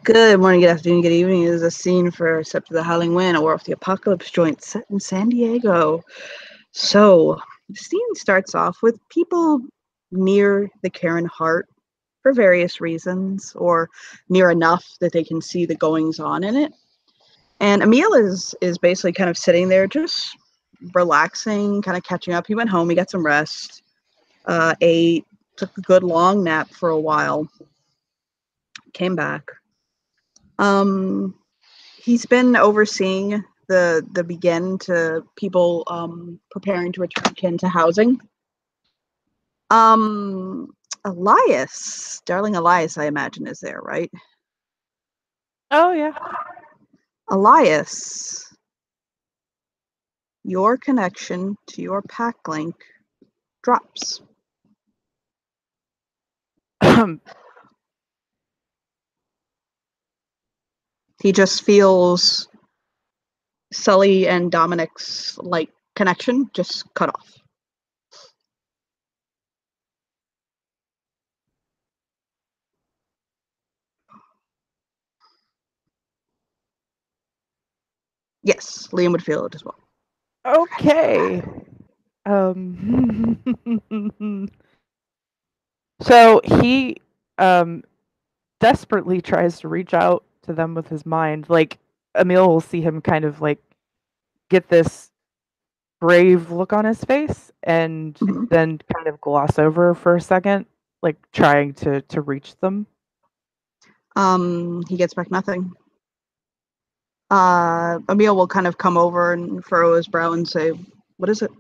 Good morning, good afternoon, good evening. This is a scene for Sept of the Howling Wind, a War of the Apocalypse joint set in San Diego. So, the scene starts off with people near the Karen Hart for various reasons, or near enough that they can see the goings on in it. And Emil is basically kind of sitting there, just relaxing, kind of catching up. He went home, he got some rest, ate, took a good long nap for a while, came back. He's been overseeing the begin to people preparing to return kin to housing. Um, Elias, darling Elias, I imagine is there, right? Oh yeah. Elias, your connection to your pack link drops. He just feels Sully and Dominic's connection just cut off. Yes, Liam would feel it as well. Okay. So he um desperately tries to reach out to them with his mind. Like Emil will see him kind of like get this brave look on his face and Mhm. then kind of gloss over for a second, like trying to reach them. He gets back nothing. Emil will kind of come over and furrow his brow and say, "What is it?"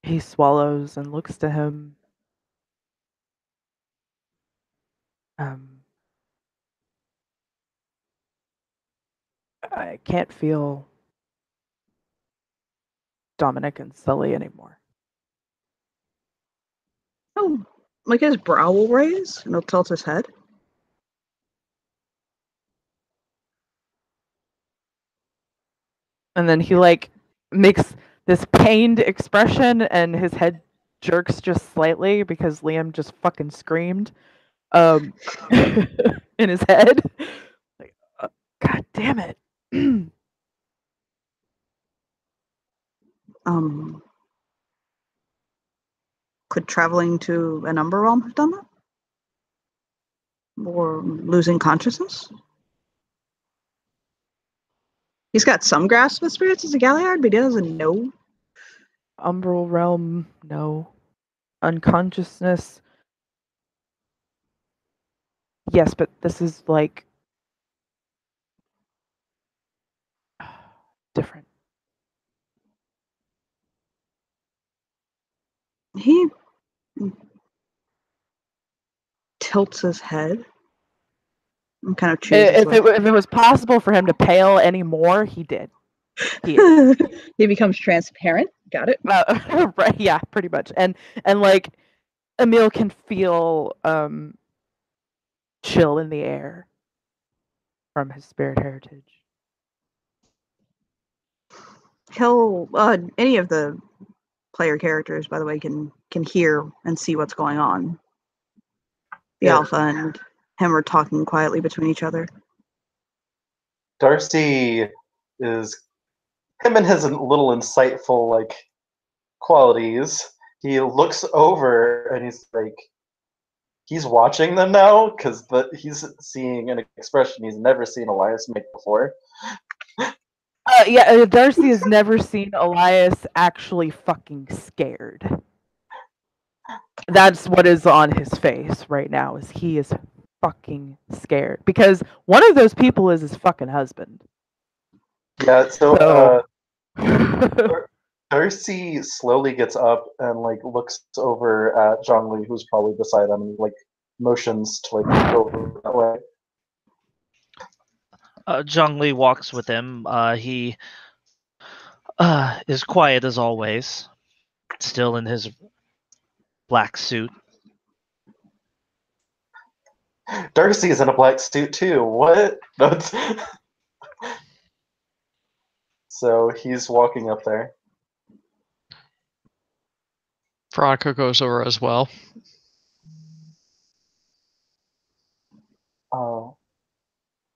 He swallows and looks to him. Um, I can't feel Dominic and Sully anymore. Oh, like his brow will raise and he'll tilt his head. And then he like makes this pained expression and his head jerks just slightly because Liam just fucking screamed um in his head. Like, God damn it. Um, could traveling to an Umber realm have done that? Or losing consciousness? He's got some grasp of spirits as a Galliard, but he doesn't know. Umbral realm, no. Unconsciousness, yes, but this is like different. He tilts his head and kind of chews his lip. If it was possible for him to pale anymore, he did. He is. He becomes transparent. Got it. Right, yeah, pretty much. And like Emil can feel chill in the air from his spirit heritage. He'll any of the player characters, by the way, can hear and see what's going on. The Yeah. alpha and him are talking quietly between each other. Darcy is him and his little insightful qualities. He looks over and he's like, he's watching them now because he's seeing an expression he's never seen Elias make before. Yeah, Darcy has never seen Elias actually fucking scared. That's what is on his face right now. Is he is fucking scared because one of those people is his fucking husband. Yeah, so So Darcy slowly gets up and looks over at Zhongli, who's probably beside him, and motions to go over that way. Zhang Li walks with him. He is quiet as always, still in his black suit. Darcy is in a black suit too. What? That's... So he's walking up there. Veronica goes over as well.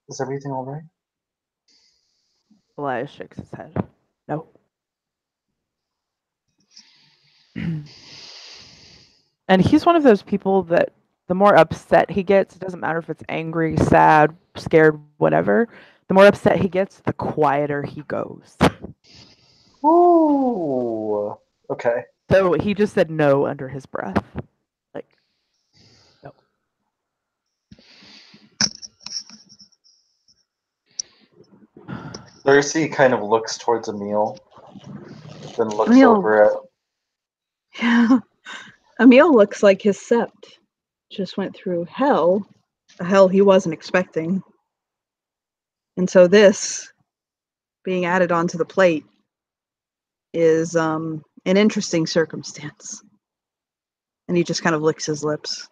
Is everything all right? Elias shakes his head. No. And he's one of those people that the more upset he gets, it doesn't matter if it's angry, sad, scared, whatever, the more upset he gets, the quieter he goes. Ooh. Okay. So he just said no under his breath. Like, no. Cersei kind of looks towards Emil, then looks Emil. over at. Yeah. Emil looks like his sept just went through hell, a hell he wasn't expecting. And so this being added onto the plate is an interesting circumstance. And he just kind of licks his lips.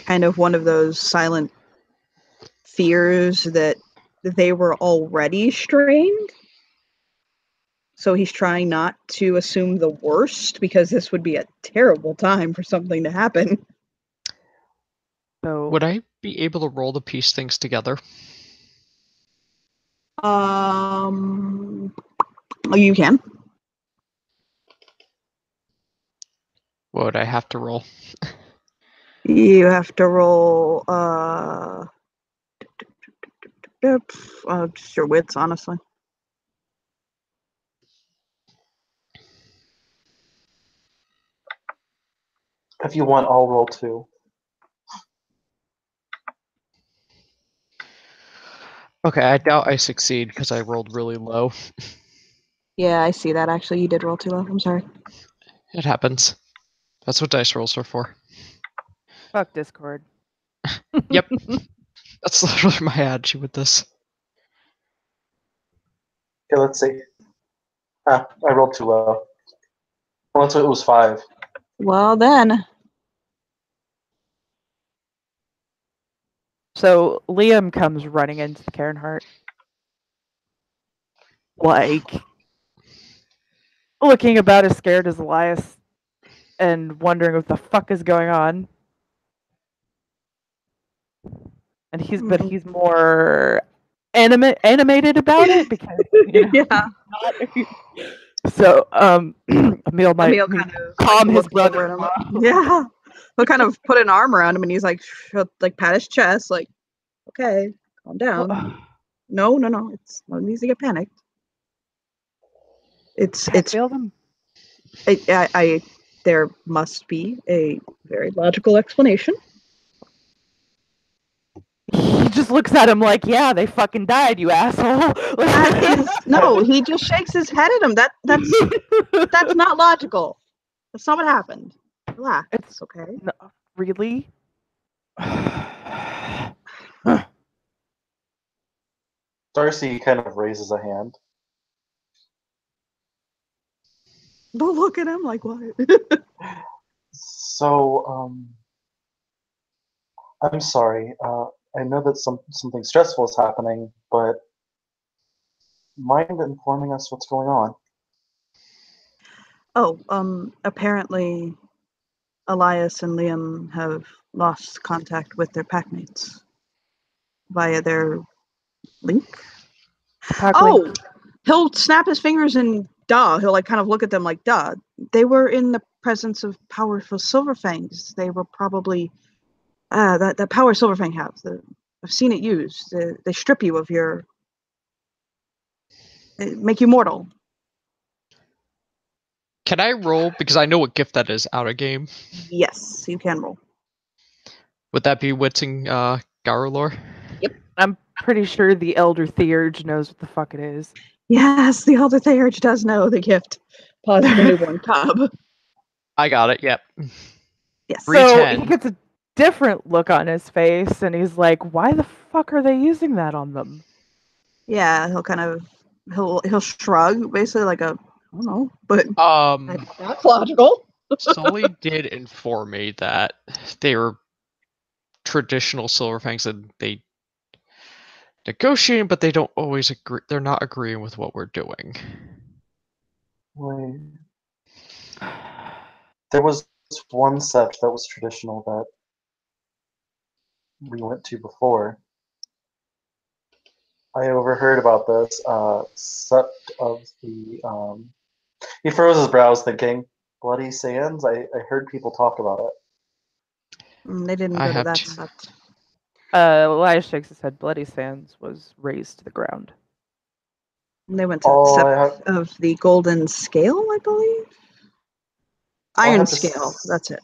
Kind of one of those silent fears that they were already strained. So he's trying not to assume the worst because this would be a terrible time for something to happen. So Would I be able to roll to piece things together? Oh, you can. What would I have to roll? You have to roll just your wits, honestly. If you want, I'll roll 2. Okay, I doubt I succeed because I rolled really low. Yeah, I see that. Actually, you did roll too low. I'm sorry. It happens. That's what dice rolls are for. fuck Discord. Yep. That's literally my attitude with this. Okay, let's see. I rolled too low. Well, that's what it was 5. Well, then. So Liam comes running into the Cairnheart. Like, looking about as scared as Elias and wondering what the fuck is going on. And he's more animated about it because Yeah. So Emil might Emil kind of calm his looks over brother. at him. Yeah. He'll kind of put an arm around him and he's like, like pat his chest, like, okay, calm down. No, it's no need to get panicked. It's Feel them. I there must be a very logical explanation. He just looks at him like, yeah, they fucking died, you asshole. No, he just shakes his head at him. That's not logical. That's not what happened. Relax. It's okay. No, really? Darcy kind of raises a hand. Don't look at him like what? So, I'm sorry. I know that something stressful is happening, but mind informing us what's going on? Oh, apparently Elias and Liam have lost contact with their packmates via their link. Link. He'll snap his fingers and duh. He'll like kind of look at them like duh. They were in the presence of powerful Silverfangs. They were probably that power Silverfang has. I've seen it used. They strip you of your, make you mortal. Can I roll? Because I know what gift that is out of game. Yes, you can roll. Would that be Witsing Garlor? Yep. I'm pretty sure the Elder Theurge knows what the fuck it is. Yes, the Elder Theurge does know the gift. Pause for newborn cub. I got it, yep. Yes. So he gets a different look on his face and he's like, why the fuck are they using that on them? Yeah, he'll shrug, basically like a, I don't know, but that's logical. Sully did inform me that they were traditional Silverfangs and they negotiating, but they don't always agree. They're not agreeing with what we're doing. Wait. There was one sept that was traditional that we went to before. I overheard about this sept of the. He froze his brows, thinking, "Bloody Sands." I heard people talk about it. They didn't I go to have that to- sept. Elias shakes his head. Bloody Sands was razed to the ground. They went to the All I sept have, of the golden scale, I believe. I Iron have to scale. That's it.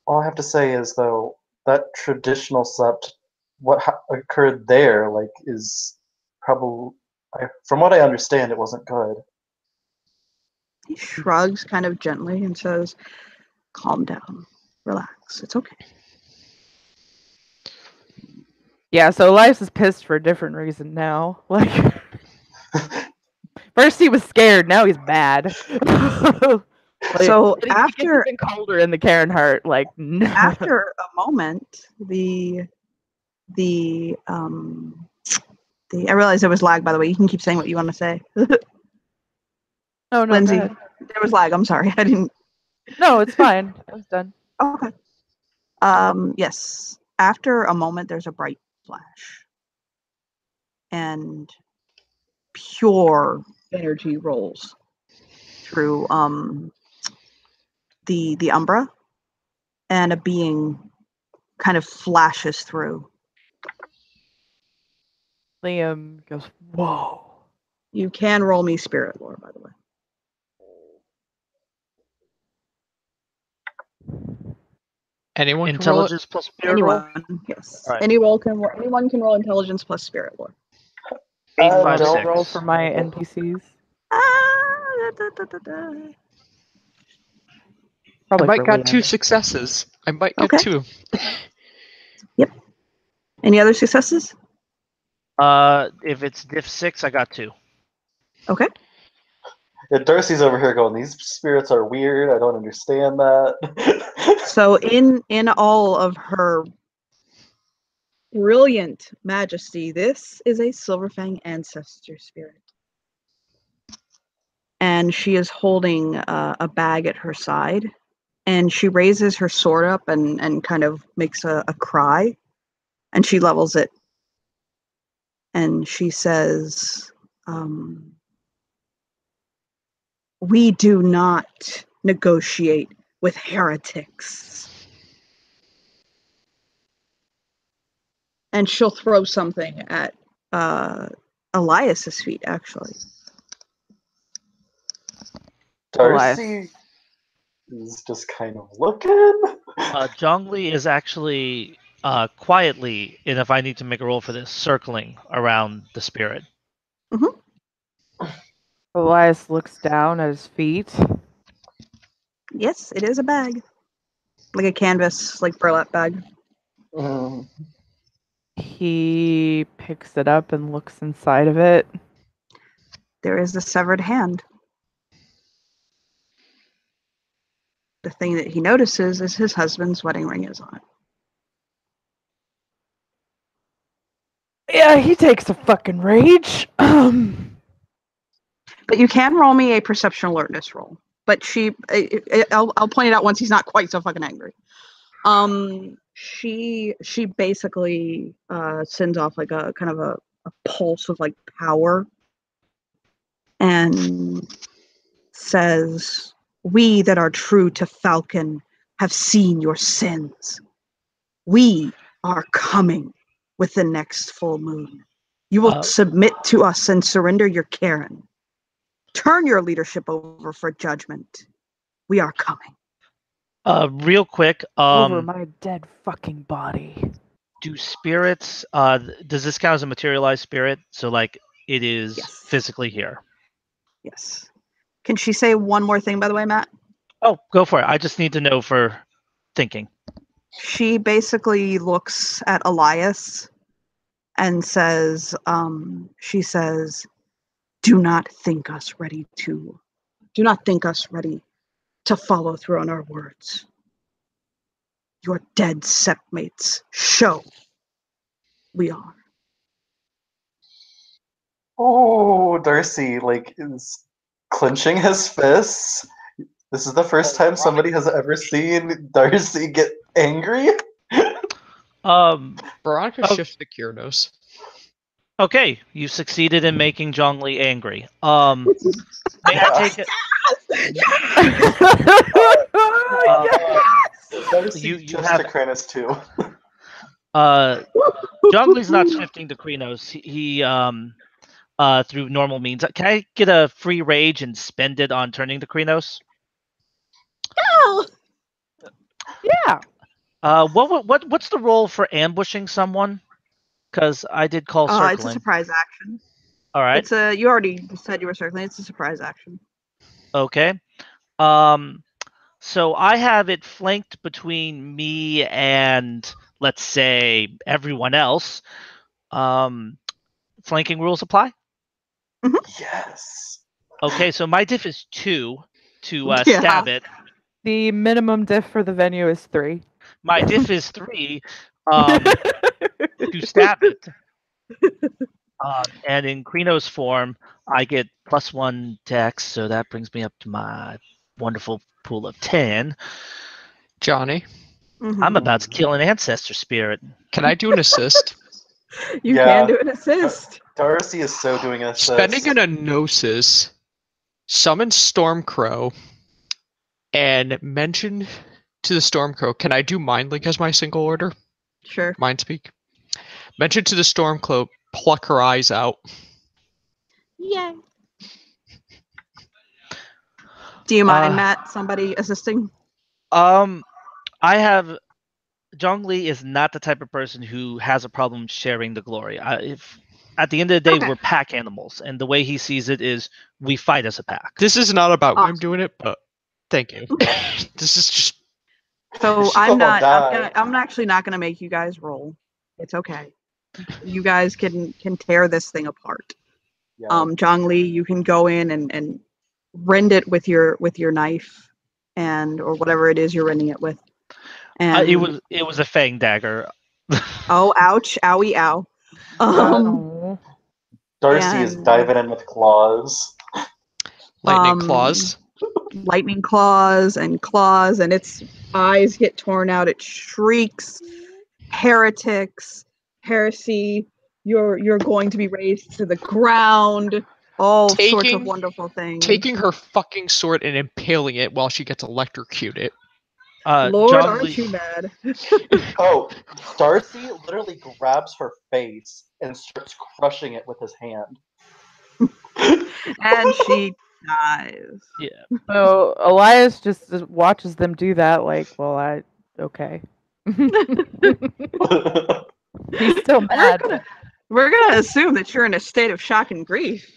all I have to say is though that traditional sept, what occurred there, like, is probably, from what I understand, it wasn't good. He shrugs kind of gently and says, "Calm down, relax. It's okay." Yeah, so Elias is pissed for a different reason now. Like, first he was scared, now he's mad. Like, So he gets even colder in the Karen heart. Like, no. after a moment, the I realized there was lag, by the way. You can keep saying what you want to say. No, Lindsay, go ahead. there was lag. I'm sorry. I didn't. No, it's fine. I was done. Okay. Yes. After a moment, there's a bright flash. And pure energy rolls through the Umbra. And a being kind of flashes through. Liam goes, whoa. You can roll me spirit lore, by the way. Anyone can roll it? Intelligence plus spirit roll. Anyone, yes. All right. Anyone can roll intelligence plus spirit lore. 8, I 5, don't 6. Roll for my NPCs. I Probably might for got Liam. 2 successes. I might get Okay. 2. Any other successes? If it's diff 6, I got 2. Okay. Yeah, Darcy's over here going, "These spirits are weird. I don't understand that." So in all of her brilliant majesty, this is a Silverfang ancestor spirit. And she is holding a bag at her side. And she raises her sword up and kind of makes a cry. And she levels it. And she says, "We do not negotiate with heretics." And she'll throw something at Elias's feet, actually. Darcy is just kind of looking. Zhongli is actually quietly, and if I need to make a roll for this, circling around the spirit. Elias looks down at his feet. Yes, it is a bag. Like a canvas, like burlap bag. He picks it up and looks inside of it. There is a severed hand. The thing that he notices is his husband's wedding ring is on it. Yeah, he takes a fucking rage. But you can roll me a perception alertness roll. But I'll point it out once he's not quite so fucking angry. She basically sends off like a kind of a pulse of like power and says, "We that are true to Falcon have seen your sins. We are coming with the next full moon. You will submit to us and surrender your Karen. Turn your leadership over for judgment. We are coming." Real quick, Over my dead fucking body. do spirits, does this count as a materialized spirit? So, like, it is Yes. physically here. Yes. Can she say one more thing, by the way, Matt? Oh, go for it. I just need to know for thinking. She basically looks at Elias and says, do not think us ready to follow through on our words. Your dead sepmates show we are." Oh, Darcy, like, is clenching his fists. This is the first time somebody has ever seen Darcy get angry. Veronica Oh. shifts to Kyrnos. Okay, you succeeded in making Zhongli angry. May I take it? Darcy You shifts have to Kranos too. Zhongli's not shifting to Krenos. He through normal means. Can I get a free rage and spend it on turning to Krenos? Yeah. What's the role for ambushing someone? Because I did call It's a circling. surprise action. All right. It's a. You already said you were circling. It's a surprise action. Okay. So I have it flanked between me and, let's say, everyone else. Flanking rules apply? Yes. Okay, so my diff is 2 to Yeah. stab it. The minimum diff for the venue is 3. My diff is 3 to stab it. And in Krenos form, I get +1 dex, so that brings me up to my wonderful pool of 10. Johnny, I'm about to kill an ancestor spirit. can I do an assist? You Yeah. can do an assist. Darcy is so doing an assist. Spending an Gnosis, summon Stormcrow, and mention to the Stormcrow, can I do Mind Link as my single order? Sure. Mind Speak? Mention to the Stormcrow, pluck her eyes out. Yay. Do you mind, Matt? Somebody assisting? I have Zhongli is not the type of person who has a problem sharing the glory. If at the end of the day, Okay. we're pack animals, and the way he sees it is we fight as a pack. This is not about Awesome. him doing it, but thank you. This is just So She'll I'm not. die. I'm actually not gonna make you guys roll. It's okay. You guys can tear this thing apart. Yeah. Zhongli, you can go in and rend it with your knife, and or whatever it is you're rending it with. And It was a fang dagger. oh, ouch, owie, ow. Oh. Darcy is and- diving in with claws. lightning claws. lightning claws, and its eyes get torn out. It shrieks, heretics, heresy. You're going to be raised to the ground. All sorts of wonderful things. Taking her fucking sword and impaling it while she gets electrocuted. Lord, Zhongli, aren't you mad? Oh, Darcy literally grabs her face and starts crushing it with his hand. And she dies. Yeah. So Elias just watches them do that, like, well, okay. He's still mad. We're gonna assume that you're in a state of shock and grief.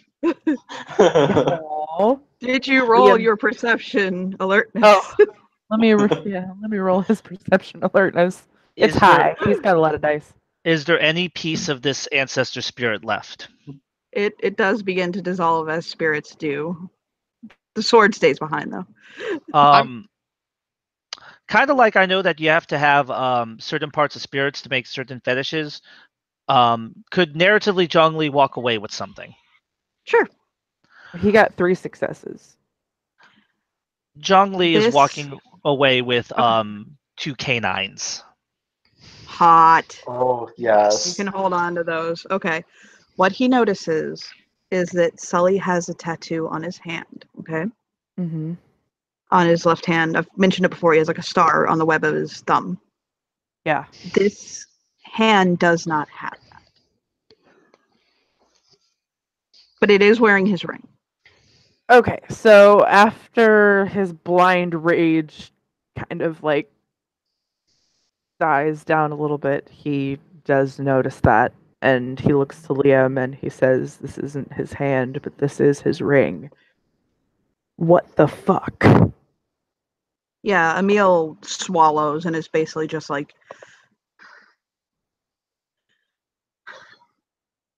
Aw. Did you roll Liam. your perception alertness? Oh, let me roll his perception alertness. It's high. He's got a lot of dice. Is there any piece of this ancestor spirit left? It does begin to dissolve as spirits do. The sword stays behind though. Kind of like I know that you have to have certain parts of spirits to make certain fetishes. Could narratively Zhongli walk away with something? Sure. He got 3 successes. Zhongli is This- walking away with 2 canines. Hot. Oh, You yes. can hold on to those. Okay. What he notices is that Sully has a tattoo on his hand. Okay. Mm-hmm. On his left hand. I've mentioned it before. He has like a star on the web of his thumb. Yeah. This hand does not have that. But it is wearing his ring. Okay, so after his blind rage kind of like dies down a little bit, he does notice that, and he looks to Liam and he says, "This isn't his hand, but this is his ring. What the fuck?" Yeah, Emil swallows and is basically just like,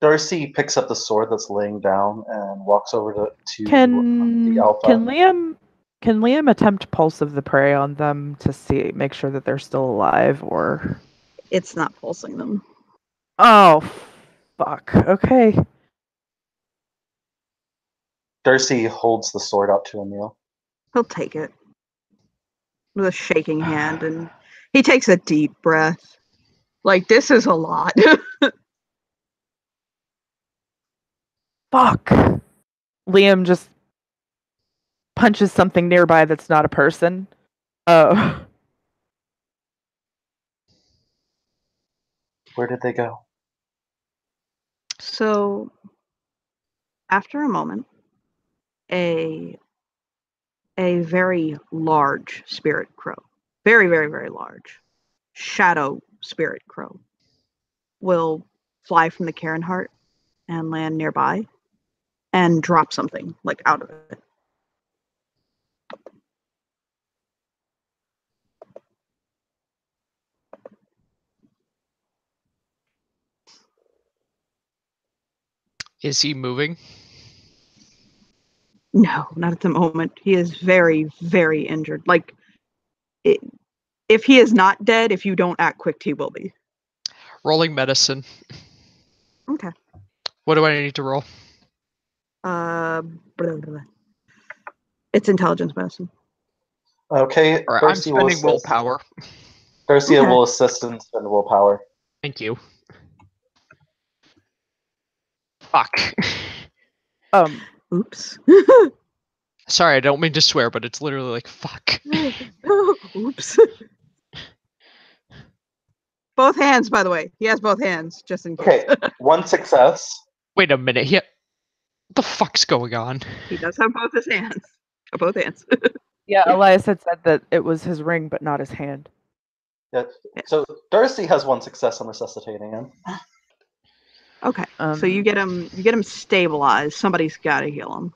Darcy picks up the sword that's laying down and walks over to Can the alpha. Can Liam attempt pulse of the prey on them to make sure that they're still alive, or it's not pulsing them. oh fuck. Okay. Darcy holds the sword out to Emil. He'll take it. with a shaking hand, and he takes a deep breath. Like, this is a lot. Fuck. Liam just punches something nearby that's not a person. Where did they go? So, after a moment, a very large spirit crow, very, very, very large, shadow spirit crow, will fly from the Karen Heart and land nearby and drop something, like, out of it. Is he moving? No, not at the moment. He is very, very injured. Like, if he is not dead, if you don't act quick, he will be. Rolling medicine. Okay. What do I need to roll? Blah, blah, blah. It's intelligence medicine. Okay, All right, I'm Darcy will spending assist. willpower. Darcy Okay. will assist and spend willpower. Thank you. Fuck. Oops. Sorry, I don't mean to swear, but it's literally like fuck. Oops. Both hands, by the way. He has both hands, just in case. Okay, 1 success. Wait a minute. What the fuck's going on? He does have both his hands. Both hands. Yeah, Elias had said that it was his ring, but not his hand. Yeah. So Darcy has 1 success on resuscitating him. Okay. So you get him stabilized. Somebody's got to heal him.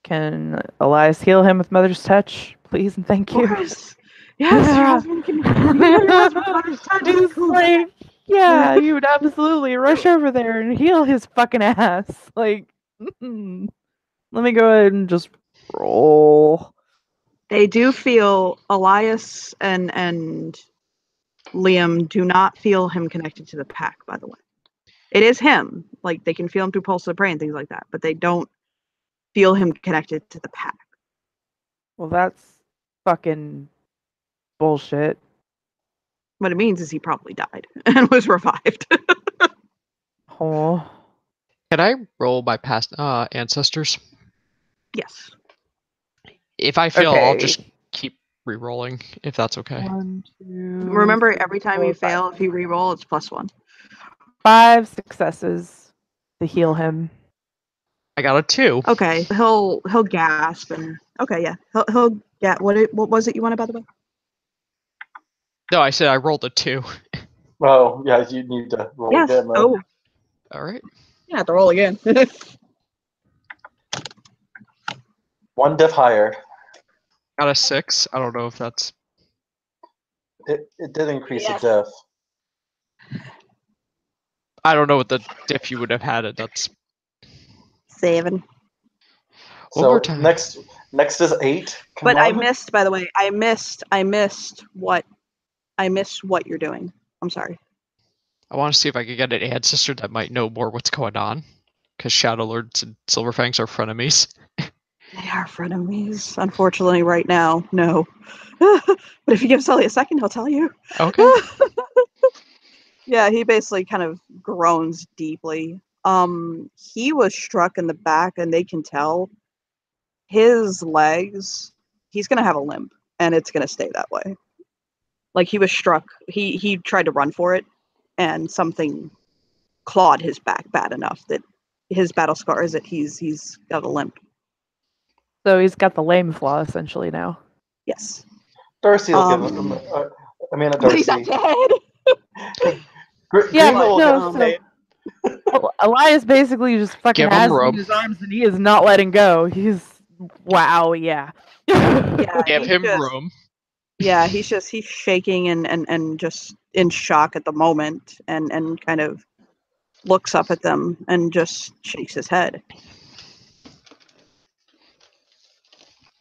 Can Elias heal him with Mother's Touch, please and thank you? Of course. Yes, your husband can. You can heal your husband with Mother's Touch. He's like, yeah, you would absolutely rush over there and heal his fucking ass. Like, let me go ahead and just roll. They do feel Elias and Liam do not feel him connected to the pack, by the way. It is him. Like, they can feel him through pulse of the brain and things like that, but they don't feel him connected to the pack. Well, that's fucking bullshit. What it means is he probably died and was revived. Oh. Can I roll my past ancestors? Yes. If I fail, Okay. I'll just keep re-rolling, if that's okay. 1, 2, Remember, 3, every time 4, you 5. fail, if you re-roll, it's +1. 5 successes to heal him. I got a 2. Okay, he'll gasp and okay, yeah, he'll get what was it you wanted, by the way? No, I said I rolled a 2. Oh, yeah, you need to roll Yes. again, though. Oh, All right. you have to roll again. 1 diff higher. Got a 6. I don't know if that's... It did increase Yes. a diff. I don't know what the diff you would have had it. That's... 7. One more time. Next is 8. Come But I on. missed, by the way. I missed what you're doing. I'm sorry. I want to see if I could get an ancestor that might know more what's going on. Because Shadow Lords and Silverfangs are frenemies. They are frenemies. Unfortunately, right now, no. But if you give Sully a second, he'll tell you. Okay. Yeah, he basically kind of groans deeply. He was struck in the back, and they can tell his legs. He's gonna have a limp, and it's gonna stay that way. Like, he was struck. He tried to run for it, and something clawed his back bad enough that his battle scar is that he's got a limp. So he's got the lame flaw essentially now. Yes. Darcy will give him. But he's not Darcy. dead. Yeah, Greenville will no, give him. so Elias basically just fucking Give him has him rope. in his arms and he is not letting go. He's yeah. Yeah, Give he's him just, room. yeah, he's shaking and just in shock at the moment and kind of looks up at them and just shakes his head.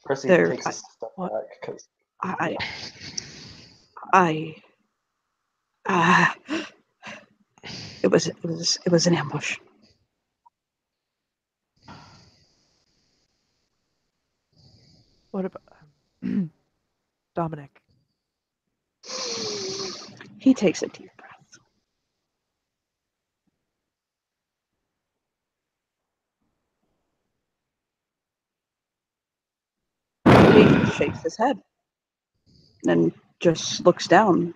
Darcy They're- takes a step what? back because it was an ambush. What about Dominic? He takes a deep breath. He shakes his head and just looks down.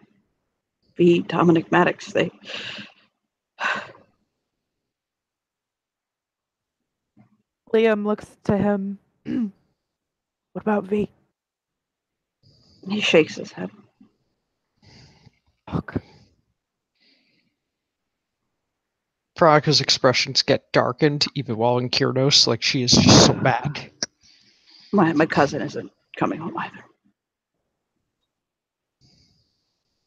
The Dominic Maddox, they... Liam looks to him. What about V? He shakes his head. Look. Veronica's expressions get darkened even while in Kyrnos, like she is just so mad. My cousin isn't coming home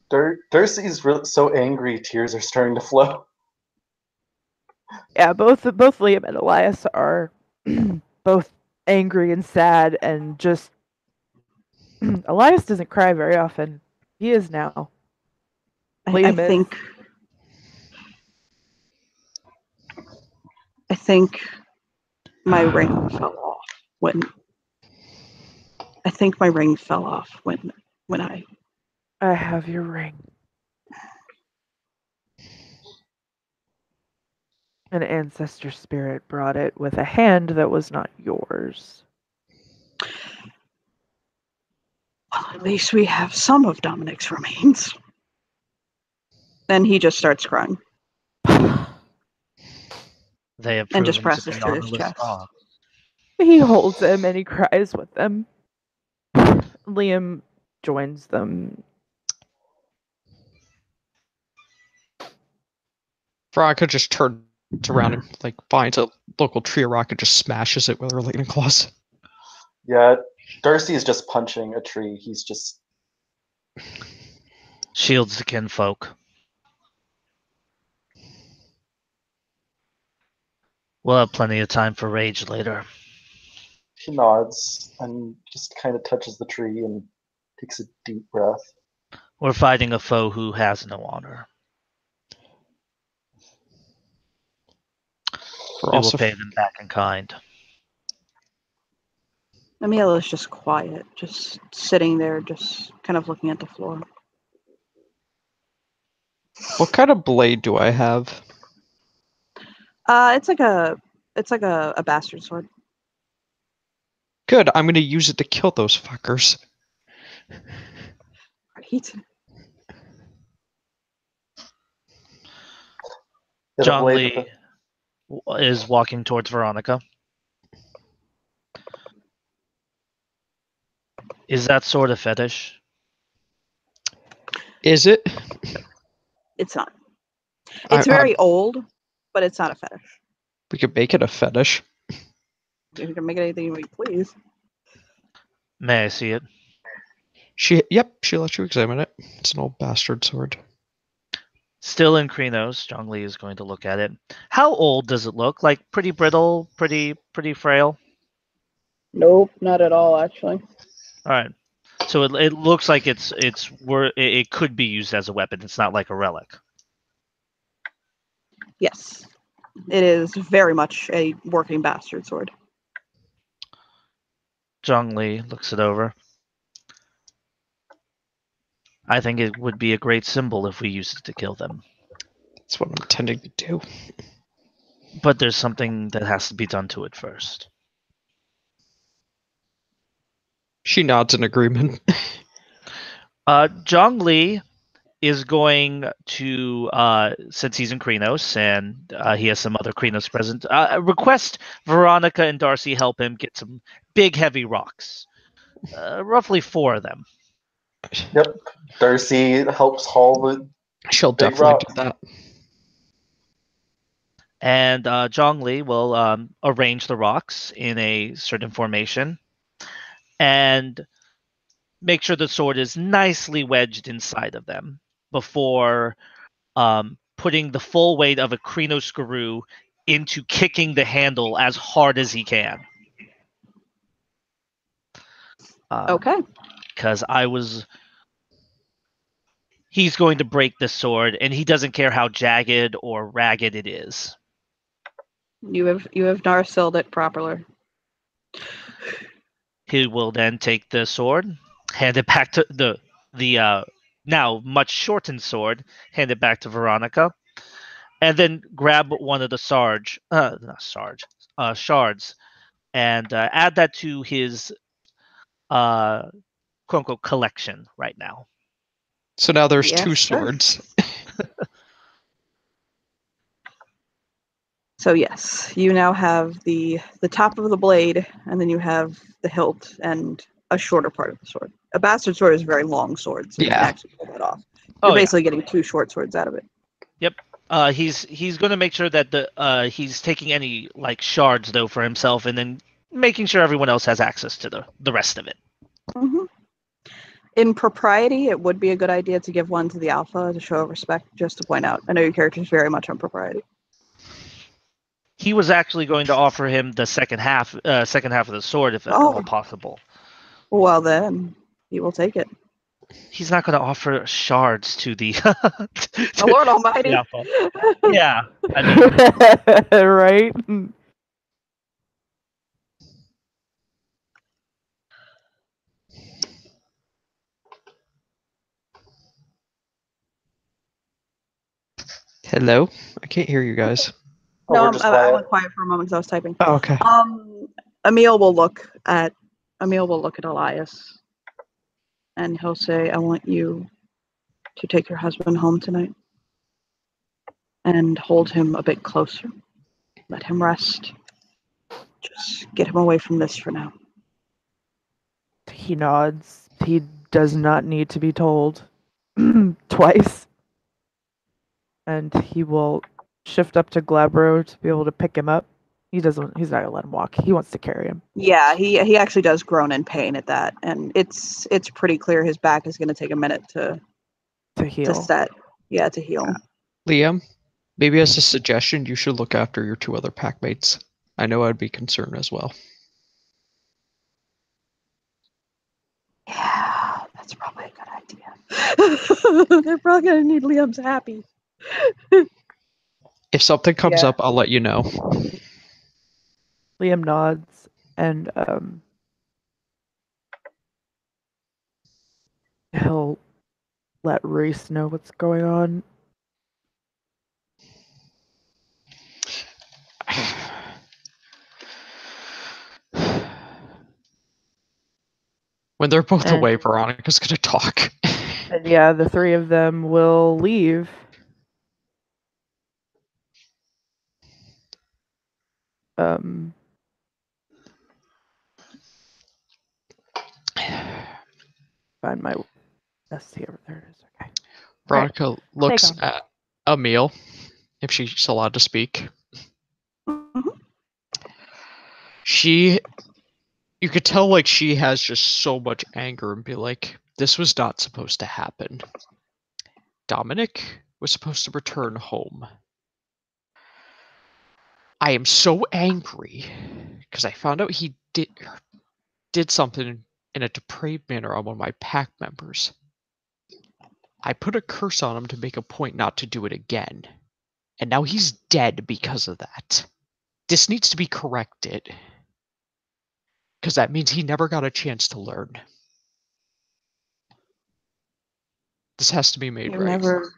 either. Darcy's so angry, tears are starting to flow. Yeah, both Liam and Elias are both angry and sad, and just Elias doesn't cry very often. He is now. I think my ring fell off when I have your ring. An ancestor spirit brought it with a hand that was not yours. Well, at least we have some of Dominic's remains. Then he just starts crying. They have And just proven to presses be to his honorless chest. dogs. He holds him and he cries with them. Liam joins them. Veronica just turns around and like finds a local tree of rock and just smashes it with her lightning claws. Yeah, Darcy is just punching a tree. He's just... Shields the kinfolk. We'll have plenty of time for rage later. He nods and just kind of touches the tree and takes a deep breath. We're fighting a foe who has no honor. We will pay them back in kind. Emil is just quiet, just sitting there, just kind of looking at the floor. What kind of blade do I have? It's like a bastard sword. Good, I'm gonna use it to kill those fuckers. Right. John Lee is walking towards Veronica. Is that sword a fetish? Is it? It's not. It's very old, but it's not a fetish. We could make it a fetish. You can make it anything you please. May I see it? She lets you examine it. It's an old bastard sword. Still in Krenos, Zhong Li is going to look at it. How old does it look? Like pretty brittle, pretty frail? Nope, not at all, actually. All right. So it looks like it could be used as a weapon. It's not like a relic. Yes. It is very much a working bastard sword. Zhong Li looks it over. I think it would be a great symbol if we used it to kill them. That's what I'm intending to do. But there's something that has to be done to it first. She nods in agreement. Zhong Li is going to, since he's in Krenos and he has some other Krenos present, request Veronica and Darcy help him get some big, heavy rocks. Roughly 4 of them. Yep. Darcy helps haul the She'll big definitely rock. do that. And Zhong Li will arrange the rocks in a certain formation and make sure the sword is nicely wedged inside of them before putting the full weight of a Krenos screw into kicking the handle as hard as he can. Okay. Because he's going to break the sword, and he doesn't care how jagged or ragged it is. You have Narcilled it properly. He will then take the sword, hand it back to the now much shortened sword, hand it back to Veronica, and then grab one of the shards, and add that to his quote unquote collection right now. So now there's Yes, two sir. swords. So yes, you now have the top of the blade, and then you have the hilt and a shorter part of the sword. A bastard sword is a very long sword, so you can Yeah. actually pull that off. Oh, You're yeah. basically getting two short swords out of it. Yep. He's going to make sure that he's taking any like shards though for himself, and then making sure everyone else has access to the rest of it. Mm-hmm. In propriety, it would be a good idea to give one to the alpha to show respect, just to point out. I know your character's very much on propriety. He was actually going to offer him the second half of the sword if at all possible. Well then, he will take it. He's not going to offer shards to the The Lord Almighty. alpha. Yeah, I mean, Right? Hello? I can't hear you guys. Oh, No, we're just I quiet. went quiet for a moment because I was typing. Oh, okay. Emil will look at Elias, and he'll say, "I want you to take your husband home tonight, and hold him a bit closer. Let him rest. Just get him away from this for now." He nods. He does not need to be told twice. And he will shift up to Glabro to be able to pick him up. He's not gonna let him walk. He wants to carry him. Yeah, he actually does groan in pain at that, and it's pretty clear his back is going to take a minute to heal. set. Yeah, to heal. Liam, maybe as a suggestion, you should look after your two other packmates. I know I'd be concerned as well. Yeah, that's probably a good idea. They're probably going to need Liam's happy. If something comes Yeah. up, I'll let you know. Liam nods and he'll let Reese know what's going on. When they're both And- away, Veronica's gonna talk. And yeah, the three of them will leave. Find my ST over there. It is okay. Veronica looks Take 'em. at Emil, if she's allowed to speak. Mhm. You could tell like she has just so much anger and be like, this was not supposed to happen. Dominic was supposed to return home. I am so angry because I found out he did something in a depraved manner on one of my pack members. I put a curse on him to make a point not to do it again. And now he's dead because of that. This needs to be corrected. Because that means he never got a chance to learn. This has to be made You right. never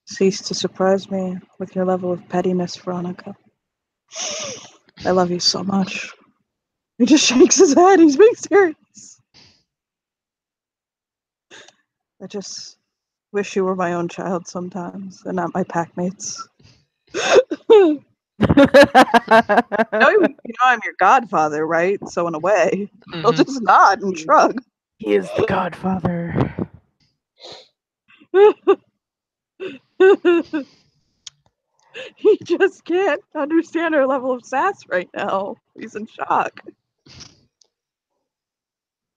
cease to surprise me with your level of pettiness, Veronica. I love you so much. He just shakes his head. He's being serious. I just wish you were my own child sometimes and not my packmates. You know I'm your godfather, right? So in a way, he'll Mhm. just nod and shrug. He is the godfather. He just can't understand her level of sass right now. He's in shock.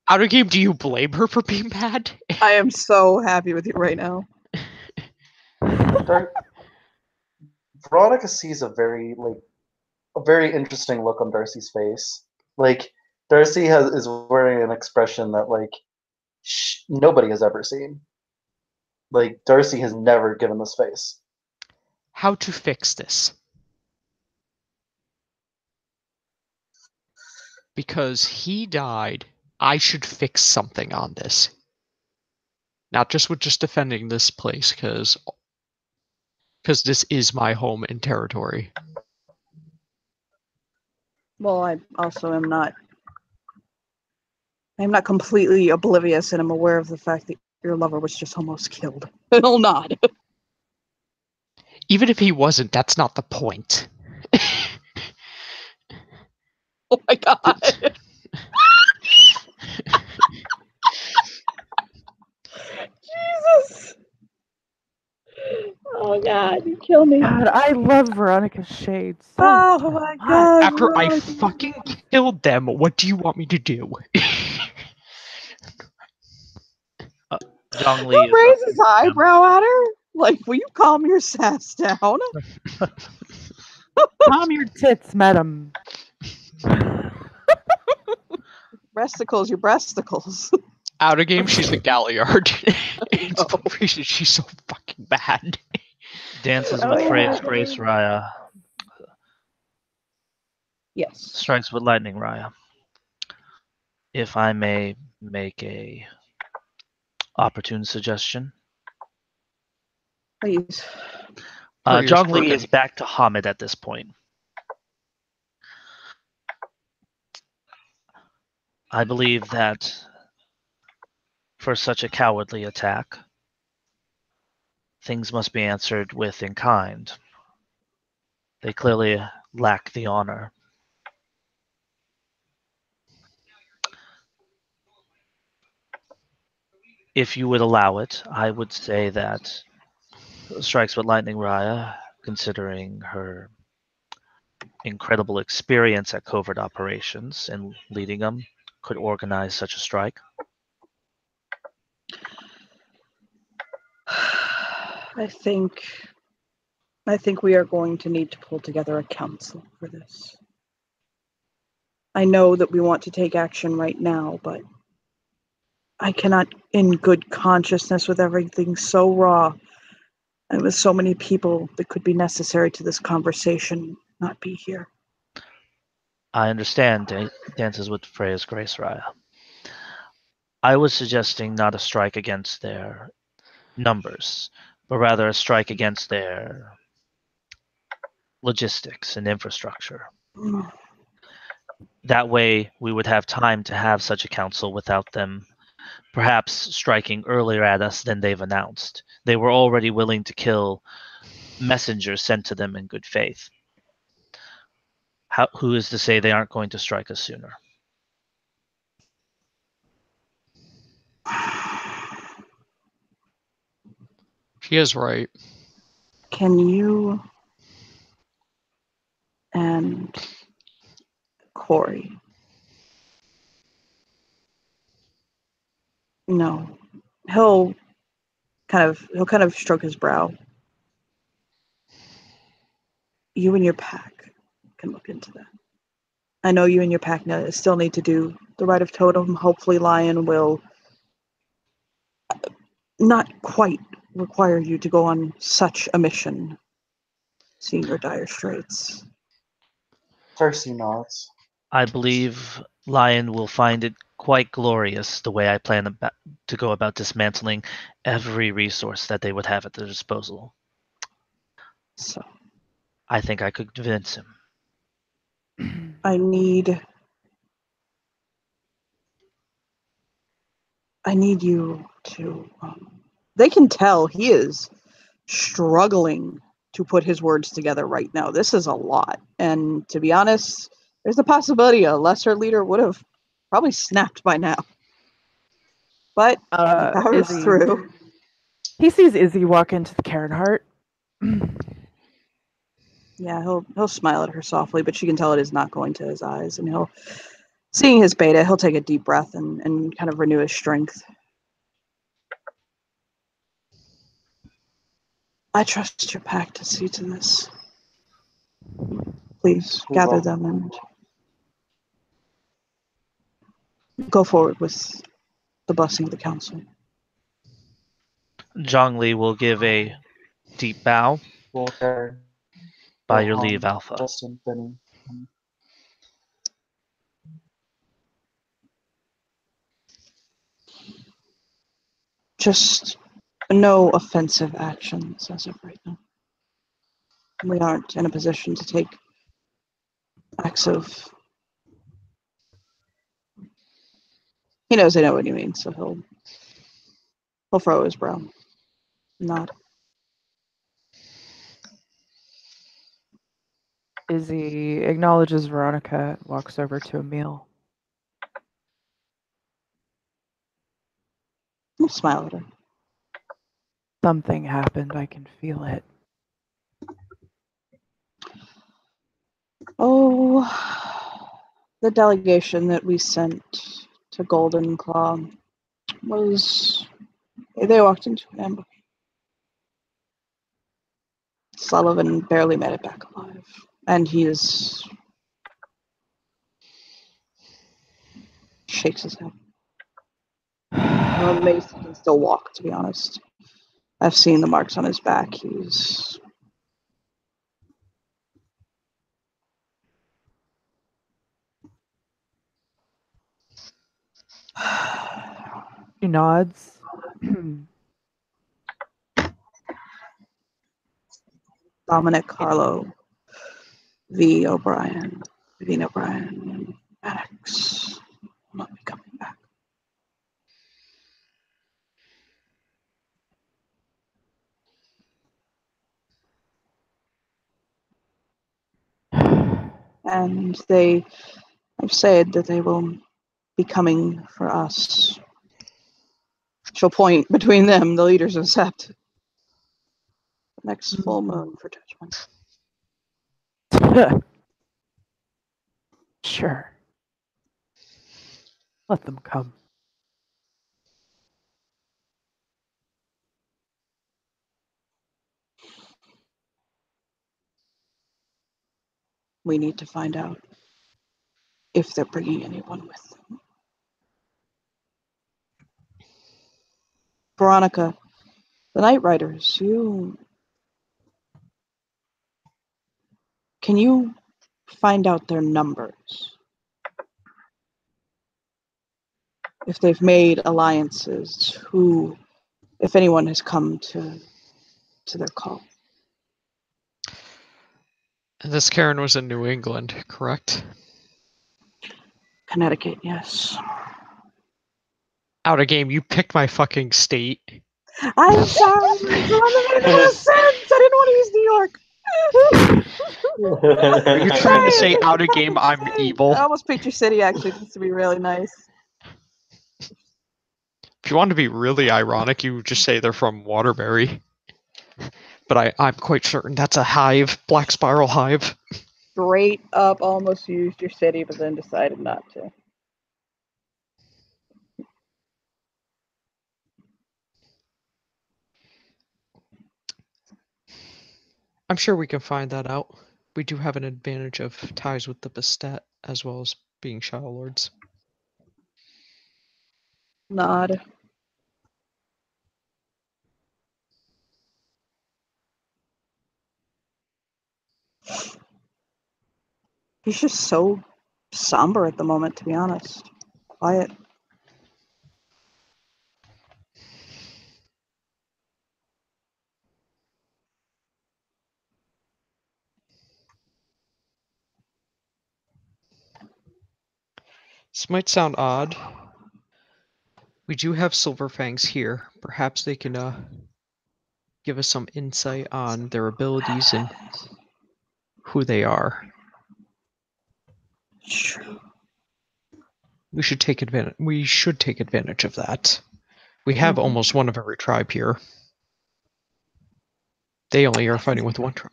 Out of game, do you blame her for being mad? I am so happy with you right now. Veronica sees a very interesting look on Darcy's face. Like Darcy is wearing an expression that nobody has ever seen. Like Darcy has never given this face. How to fix this? Because he died, I should fix something on this. Not just with just defending this place, because this is my home and territory. Well, I also am not. I'm not completely oblivious, and I'm aware of the fact that your lover was just almost killed. It'll nod. Even if he wasn't, that's not the point. Oh my god. Jesus. Oh god, you kill me. God, I love Veronica's shades. So Oh my much. god. After I Veronica. fucking killed them, what do you want me to do? Zhong Li He'll is raise his eyebrow at her. Like, will you calm your sass down? Calm your tits, madam. Breasticles, your breasticles. Out of game, she's the Galliard. It's know. the reason she's so fucking bad. dances Oh, with yeah. Freya's Grace Raya. Yes. Strikes with lightning Raya. If I may make a opportune suggestion. Please. Prayers Zhong Li broken. is back to Hamid at this point. I believe that for such a cowardly attack, things must be answered with in kind. They clearly lack the honor. If you would allow it, I would say that Strikes with Lightning Raya, considering her incredible experience at covert operations and leading them, could organize such a strike. I think we are going to need to pull together a council for this. I know that we want to take action right now, but I cannot, in good consciousness, with everything so raw and with so many people that could be necessary to this conversation, not be here. I understand Dances with Freya's Grace Raya. I was suggesting not a strike against their numbers, but rather a strike against their logistics and infrastructure. That way, we would have time to have such a council without them perhaps striking earlier at us than they've announced. They were already willing to kill messengers sent to them in good faith. Who is to say they aren't going to strike us sooner? She is right. Can you and Corey? No. He'll kind of stroke his brow. You and your pack can look into that. I know you and your pack still need to do the rite of totem. Hopefully Lion will not quite require you to go on such a mission, seeing your dire straits. Cersei nods. I believe Lion will find it quite glorious the way I plan to go about dismantling every resource that they would have at their disposal. So I think I could convince him. I need you to. They can tell he is struggling to put his words together right now. This is a lot. And to be honest, there's a possibility a lesser leader would have probably snapped by now. But he powers Izzy. through. He sees Izzy walk into the Karen Heart. Yeah, he'll smile at her softly, but she can tell it is not going to his eyes. And seeing his beta, he'll take a deep breath and kind of renew his strength. I trust your pack to see to this. Please gather them and go forward with the blessing of the council. Zhong Li will give a deep bow. Walker. By your leave, Alpha. Justin, Benny. Just no offensive actions as of right now. We aren't in a position to take acts of... He knows I know what you mean, so he'll furrow his brow. Nod. Izzy acknowledges Veronica and walks over to Emil. He'll smile at her. Something happened. I can feel it. Oh, the delegation that we sent to Golden Claw they walked into an ambush. Sullivan barely made it back alive. And he shakes his head. I'm amazed he can still walk, to be honest. I've seen the marks on his back. He's... She nods. Dominic Harlow, Vivine O'Brien, and Heretics will not be coming back. And they have said that they will be coming for us. She'll point between them, the leaders of Sept. The next full moon for judgment. Sure. Let them come. We need to find out if they're bringing anyone with them. Veronica, the Night Riders, can you find out their numbers? If they've made alliances, if anyone has come to their call. This Karen was in New England, correct? Connecticut, yes. Out of game, you picked my fucking state. I'm sorry, it's the one that made the most sense. I didn't want to use New York. Are you trying to say out of game I'm evil? I almost picked your city, actually, just to be really nice. If you want to be really ironic, you just say they're from Waterbury. But I'm quite certain that's a hive, Black Spiral hive. Straight up almost used your city, but then decided not to. I'm sure we can find that out. We do have an advantage of ties with the Bastet, as well as being Shadow Lords. Nod. He's just so somber at the moment, to be honest. Quiet. This might sound odd. We do have Silverfangs here. Perhaps they can give us some insight on their abilities and who they are. True. We should take advantage of that. We have almost one of every tribe here. They only are fighting with one tribe.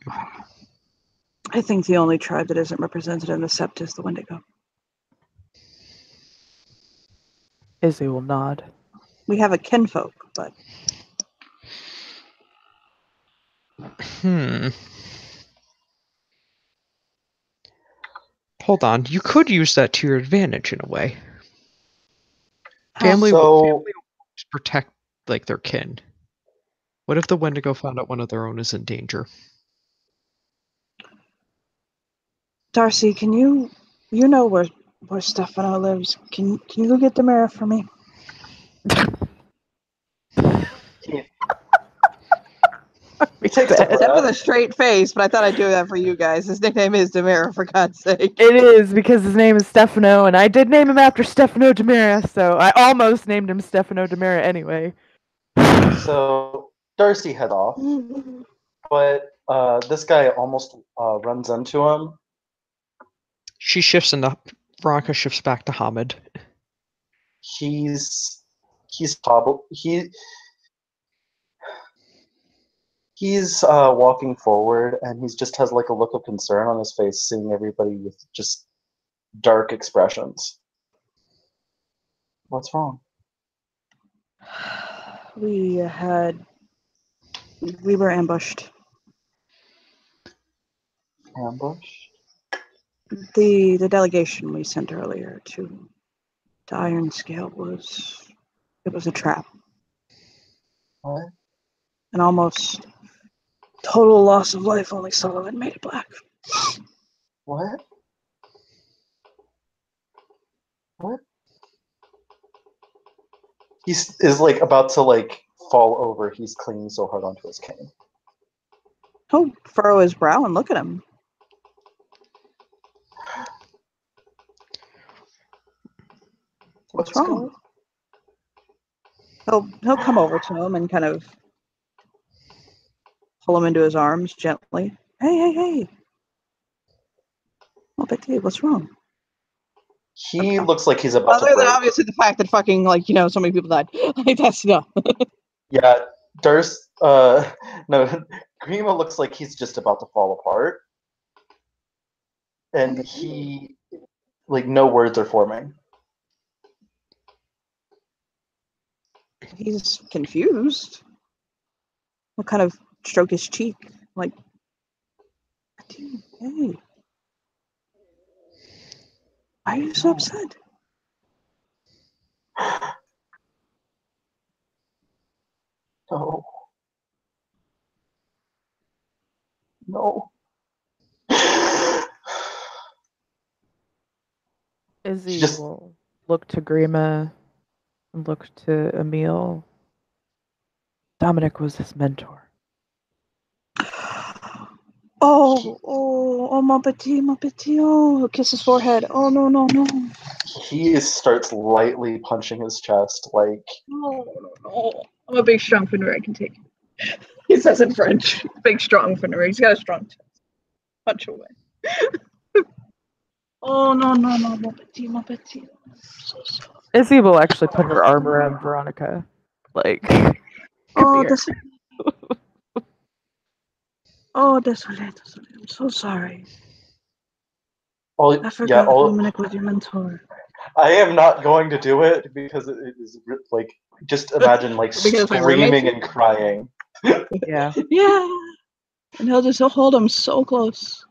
I think the only tribe that isn't represented in the Sept is the Wendigo. Izzy will nod. We have a kinfolk, but... Hold on. You could use that to your advantage in a way. How Family so? will protect their kin. What if the Wendigo found out one of their own is in danger? Darcy, can you know where Stefano lives? Can you go get the mirror for me? takes a Except Except for the breath. straight face, but I thought I'd do that for you guys. His nickname is Demira, for God's sake. It is because his name is Stefano, and I did name him after Stefano Demira, so I almost named him Stefano Demira anyway. So Darcy heads off, but this guy almost runs into him. She shifts into Veronica shifts back to Hamid. He's hobbled. He's walking forward, and he just has like a look of concern on his face, seeing everybody with just dark expressions. What's wrong? We were ambushed. Ambush? The delegation we sent earlier to Iron Scale was a trap. What? An almost total loss of life. Only Sullivan made it black. What? What? He's is like about to like fall over. He's clinging so hard onto his cane. He'll furrow his brow and look at him. What's wrong? He'll come over to him and kind of pull him into his arms gently. Hey. Oh, Betty, what's wrong? He looks like he's about to Other than break. obviously the fact that fucking, like, so many people died. Like, that's no. Yeah, Durst. No, Grima looks like he's just about to fall apart, and he, like, no words are forming. He's confused. He'll kind of stroke his cheek, like, hey. Why are you so upset? No. No. Izzy just- will look to Grima and look to Emil. Dominic was his mentor. Oh, my petit, oh, he'll kiss his forehead. Oh, no. He starts lightly punching his chest, like, No. I'm a big, strong Fenrir, I can take it. He says in French. Big, strong Fenrir. He's got a strong chest. Punch away. Oh, no, my petit. I'm so sorry. Izzy will actually put her arm around Veronica. Like, come here. Désolé. I'm so sorry. oh, I forgot yeah, Dominic was your mentor. I am not going to do it because it is like, just imagine like Because my roommate? screaming and crying. Yeah. Yeah. And he'll hold him so close.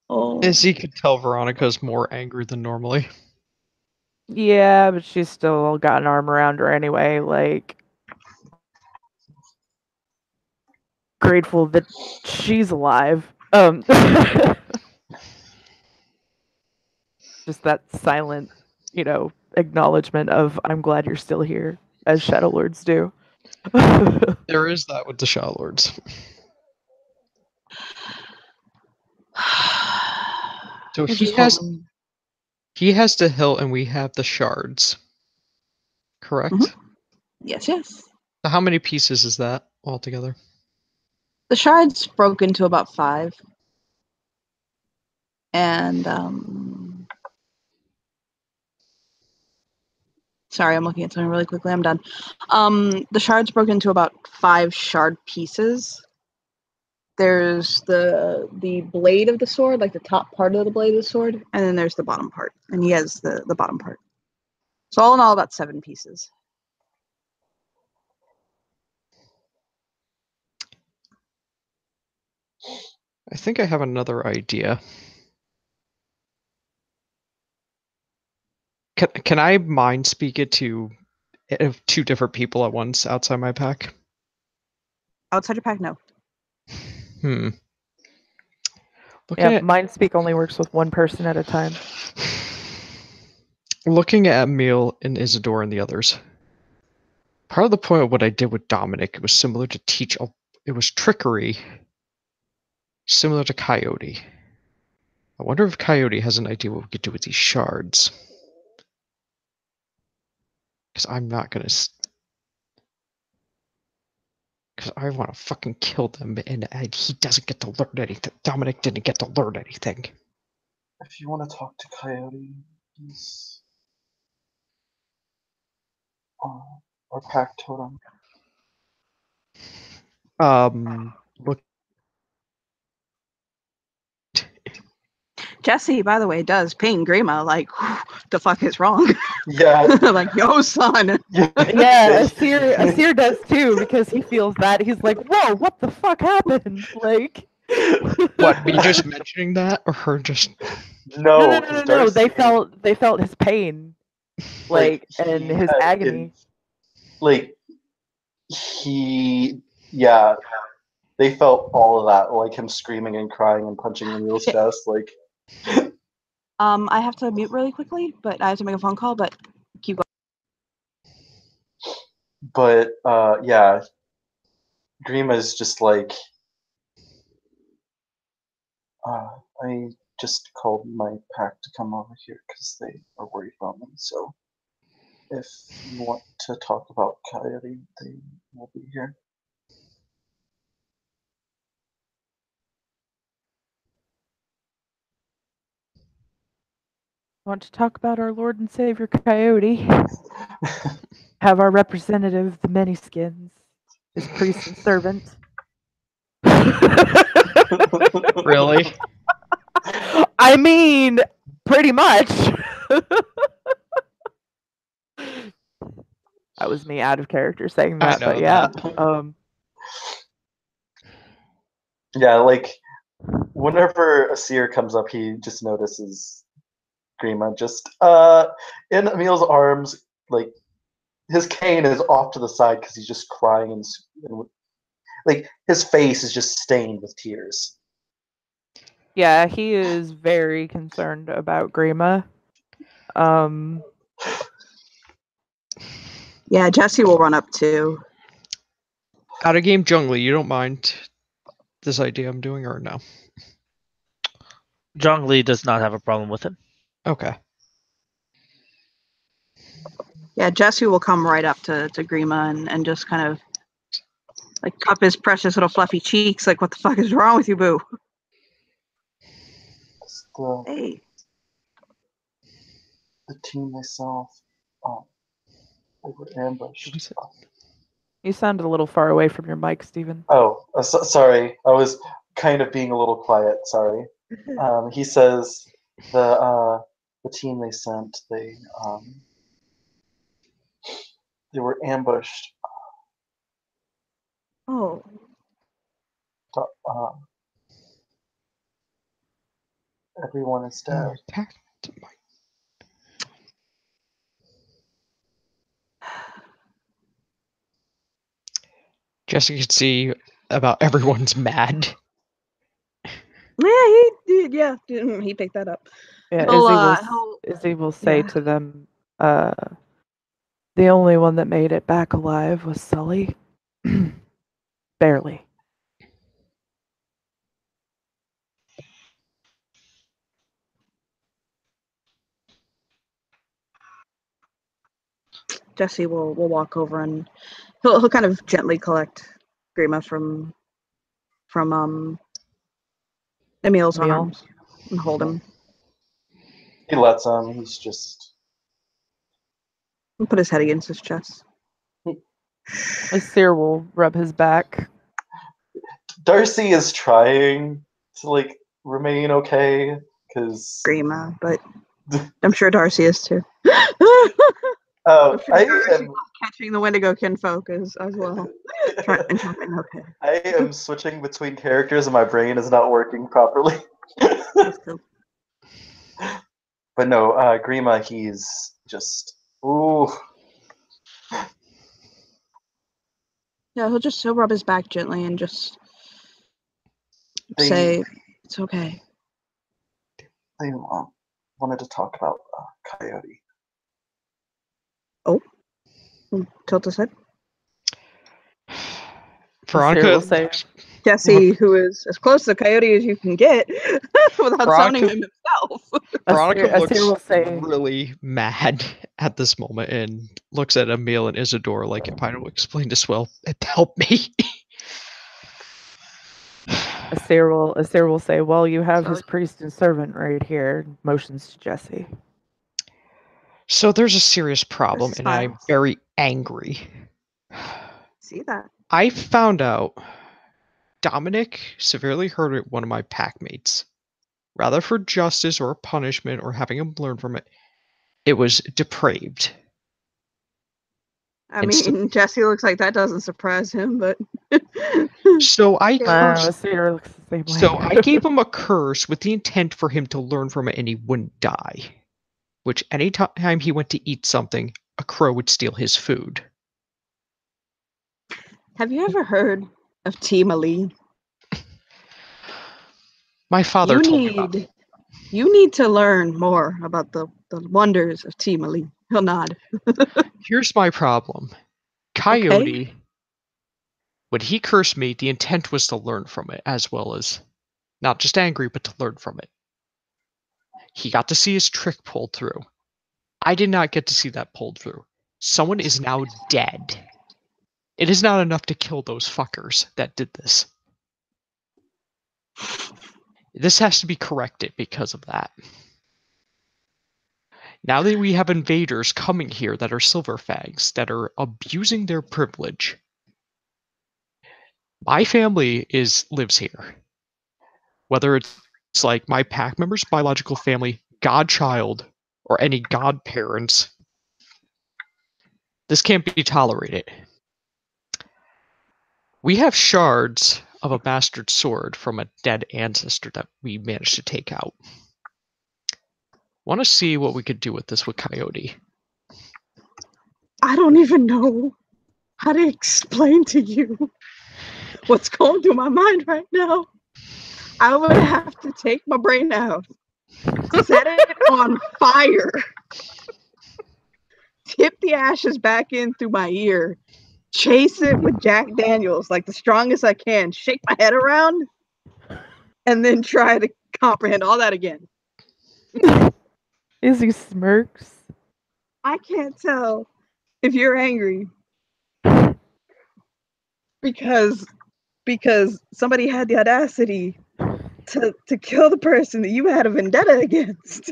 Oh. Izzy could tell Veronica's more angry than normally. Yeah, but she's still got an arm around her anyway. Like, grateful that she's alive. Just that silent, acknowledgement of "I'm glad you're still here," as Shadow Lords do. There is that with the Shadow Lords. So he has the hilt and we have the shards. Correct? Mhm. Yes. So how many pieces is that altogether? The shards broke into about 5. And, sorry, I'm looking at something really quickly. I'm done. The shards broke into about 5 shard pieces. There's the blade of the sword, like the top part of the blade of the sword, and then there's the bottom part. And he has the bottom part. So all in all, about 7 pieces. I think I have another idea. Can I mind speak it to 2 different people at once outside my pack? Outside your pack, no. Mind speak only works with one person at a time. Looking at Emil and Isidore and the others. Part of the point of what I did with Dominic, it was similar to it was trickery, similar to Coyote. I wonder if Coyote has an idea what we could do with these shards. Because I'm not gonna. Because I want to fucking kill them, and he doesn't get to learn anything. Dominic didn't get to learn anything. If you want to talk to Coyote, he's our pack totem. Look, Jesse, by the way, does ping Grima like, the fuck is wrong? Yeah. Like, yo, son. Yeah, Asir does too, because he feels that. He's like, whoa, what the fuck happened? Like, what, me just mentioning that, or her just? No, no. They felt his pain, like and his agony. They felt all of that, like him screaming and crying and punching Emil's chest, like. I have to mute really quickly, but I have to make a phone call, but keep going. But yeah, Grima's just like, I just called my pack to come over here because they are worried about me. So if you want to talk about Coyote, they will be here. Want to talk about our Lord and Savior Coyote? Have our representative, the many skins, his priest and servant. Really? I mean, pretty much. That was me out of character saying that, but yeah. Yeah, like whenever Asir comes up, he just notices Grima just in Emil's arms, like his cane is off to the side because he's just crying and like his face is just stained with tears. Yeah, he is very concerned about Grima. Yeah, Jesse will run up too. Out of game Jungly, you don't mind this idea I'm doing, or no? Zhongli does not have a problem with it. Okay. Yeah, Jesse will come right up to Grima and just kind of like cup his precious little fluffy cheeks. Like, what the fuck is wrong with you, boo? Hey. The team myself, they were ambushed. You sound a little far away from your mic, Steven. Oh, sorry. I was kind of being a little quiet. Sorry. He says the team they sent, they were ambushed. Oh. Everyone is dead. Jesse can see about everyone's mad. Yeah, he picked that up. Yeah, Izzy will say to them, the only one that made it back alive was Sully. Barely. Jesse will walk over and he'll kind of gently collect Grima from Emil's arms and hold him. He lets him. He's just and put his head against his chest. Asir will rub his back. Darcy is trying to like remain okay because Grima, but I'm sure Darcy is too. Oh, I am catching the Wendigo kinfolk as well. Okay. I am switching between characters and my brain is not working properly. But no, Grima, he's just ooh. Yeah, he'll rub his back gently and just say it's okay. They wanted to talk about Coyote. Oh, tilt his head. Veronica will say, Jesse, who is as close to Coyote as you can get without sounding him himself. Veronica Asir looks will say, really mad at this moment and looks at Emil and Isidore like, if I don't explain this well, help me. Asir will say, well, you have his priest and servant right here. Motions to Jesse. So there's a serious problem, and I'm Smiles. very angry. See that? I found out Dominic severely hurt one of my packmates. Rather for justice or punishment or having him learn from it, it was depraved. I And mean, Jesse looks like that doesn't surprise him, but So I cursed. Asir looks the same way. So I gave him a curse with the intent for him to learn from it and he wouldn't die. Which any time he went to eat something, a crow would steal his food. have you ever heard of Team Ali? My father told me about it. You need to learn more about the wonders of Team Ali. He'll nod. Here's my problem. Coyote, when he cursed me, the intent was to learn from it, as well as not just angry, but to learn from it. He got to see his trick pulled through. I did not get to see that pulled through. Someone is now dead. It is not enough to kill those fuckers that did this. This has to be corrected because of that. Now that we have invaders coming here that are Silverfangs, that are abusing their privilege, my family lives here. Whether it's like my pack member's biological family, godchild, or any godparents, this can't be tolerated. We have shards of a bastard sword from a dead ancestor that we managed to take out. Want to see what we could do with this with Coyote. I don't even know how to explain to you what's going through my mind right now. I would have to take my brain out, set it on fire, tip the ashes back in through my ear, chase it with Jack Daniels like the strongest I can, shake my head around, and then try to comprehend all that again. Izzy smirks. I can't tell if you're angry because somebody had the audacity to kill the person that you had a vendetta against.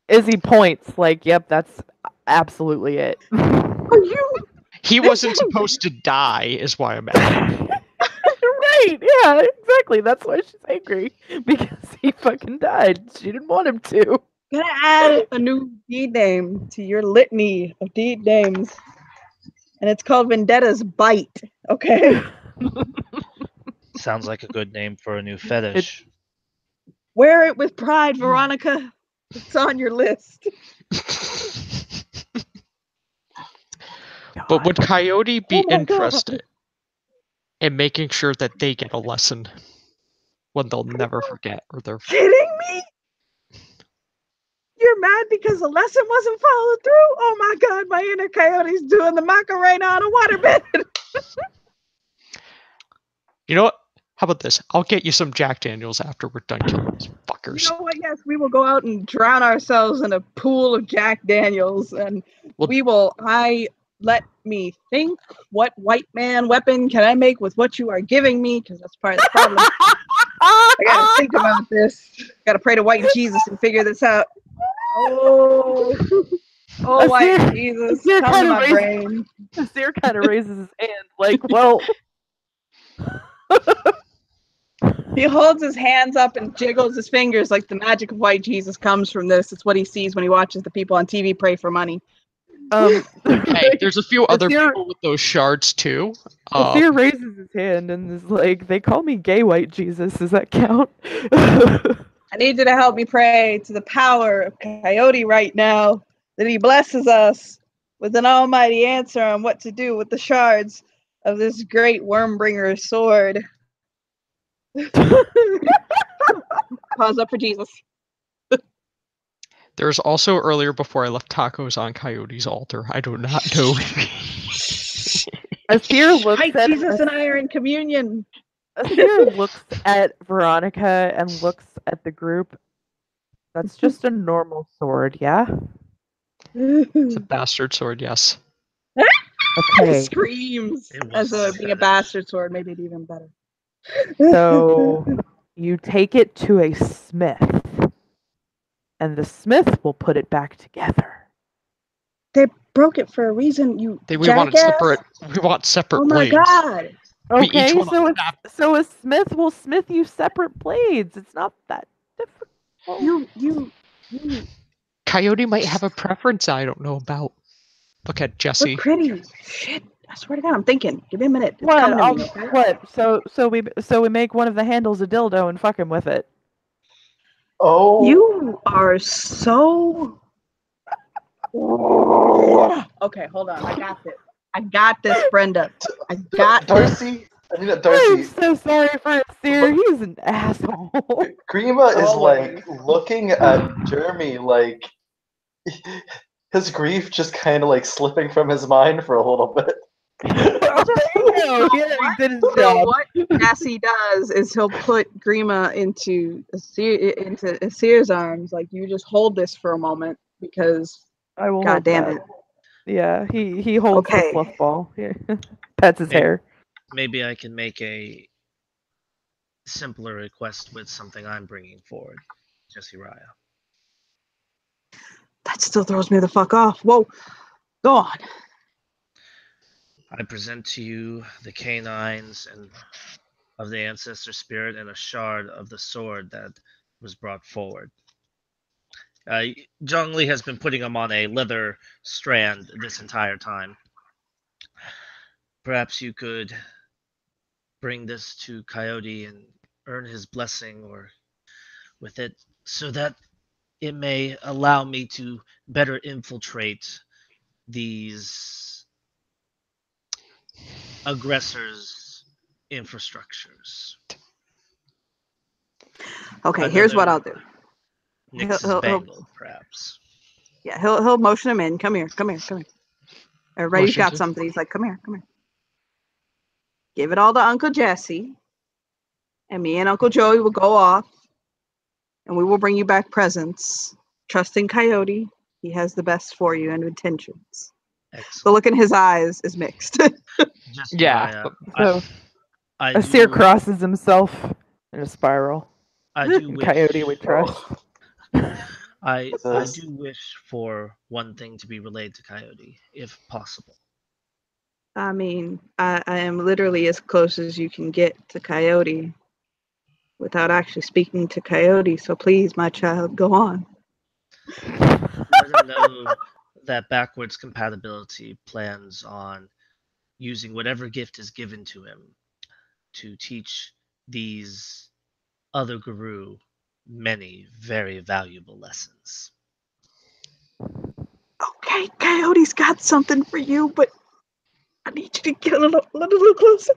Izzy points like, yep, that's absolutely it. Are you? He wasn't supposed to die, is why I'm angry. Right, yeah, exactly. That's why she's angry. Because he fucking died. She didn't want him to. Gonna add a new deed name to your litany of deed names. And it's called Vendetta's Bite, okay? Sounds like a good name for a new fetish. Wear it with pride, Veronica. It's on your list. But would Coyote be Oh my interested in making sure that they get a lesson when they'll never forget or they're Kidding me? You're mad because the lesson wasn't followed through? Oh my god, my inner coyote's doing the Macarena on a waterbed. You know what? How about this? I'll get you some Jack Daniels after we're done killing these fuckers. You know what? Yes, we will go out and drown ourselves in a pool of Jack Daniels, and let me think. What white man weapon can I make with what you are giving me? Because that's part of the problem. I gotta think about this. Gotta pray to white Jesus and figure this out. Oh, white Jesus, come to my brain. Asir kind of raises his hand, like, well. He holds his hands up and jiggles his fingers like the magic of white Jesus comes from this. It's what he sees when he watches the people on TV pray for money. Hey, there's a few other people with those shards too. Asir raises his hand and is like, they call me gay white Jesus. Does that count? I need you to help me pray to the power of Coyote right now, that he blesses us with an almighty answer on what to do with the shards of this great Wormbringer sword. Pause up for Jesus. There's also earlier before I left tacos on Coyote's altar. I do not know. Asir looks Hi, at Jesus and I are in communion. Asir looks at Veronica and looks at the group. That's just a normal sword, yeah? It's a bastard sword, yes. Okay. Screams It was as being a fetish. bastard sword made it even better. So you take it to a smith, and the smith will put it back together. They broke it for a reason, you We want jackass. separate. We want separate Oh my blades. god. We each Okay, want to so a smith will smith you separate blades. It's not that difficult. You Coyote might have a preference I don't know about. Look at Jesse. look pretty. Shit. I swear to God, I'm thinking. Give me a minute. It's What? coming to me, okay? What? So we make one of the handles a dildo and fuck him with it. Oh, You are so. Okay, hold on. I got this, Brenda. I got this. Darcy. I mean, I'm Darcy. so sorry for Asir. He's an asshole. Grima is Always. like looking at Jeremy like his grief just kind of like slipping from his mind for a little bit. Well, there you go. He already did his So job. what Jesse does is he'll put Grima into Asir's arms. Like, you just hold this for a moment because, I will God hold damn that. it. Yeah, he holds the Okay. fluff ball. Yeah. Pets his Maybe- hair. Maybe I can make a simpler request with something I'm bringing forward, Jesse Raya. That still throws me the fuck off. Whoa. Go on. I present to you the canines and of the ancestor spirit and a shard of the sword that was brought forward. Zhongli has been putting him on a leather strand this entire time. Perhaps you could bring this to Coyote and earn his blessing or with it so that it may allow me to better infiltrate these aggressors' infrastructures. Okay, here's what Another I'll do. Nix's he'll- bangle, perhaps. Yeah, he'll motion him in. Come here. Everybody's Motion got to- something. He's like, come here. Give it all to Uncle Jesse, and me and Uncle Joey will go off, and we will bring you back presents. Trusting Coyote, he has the best for you and intentions. The Excellent. look in his eyes is mixed. Just Yeah. So I Asir do, crosses himself in a spiral. I do And wish. Coyote we trust. I Says- do wish for one thing to be relayed to Coyote, if possible. I mean, I am literally as close as you can get to Coyote without actually speaking to Coyote. So please, my child, go on. Let him know that backwards compatibility plans on using whatever gift is given to him to teach these other guru many very valuable lessons. Okay, Coyote's got something for you, but I need you to get a little closer.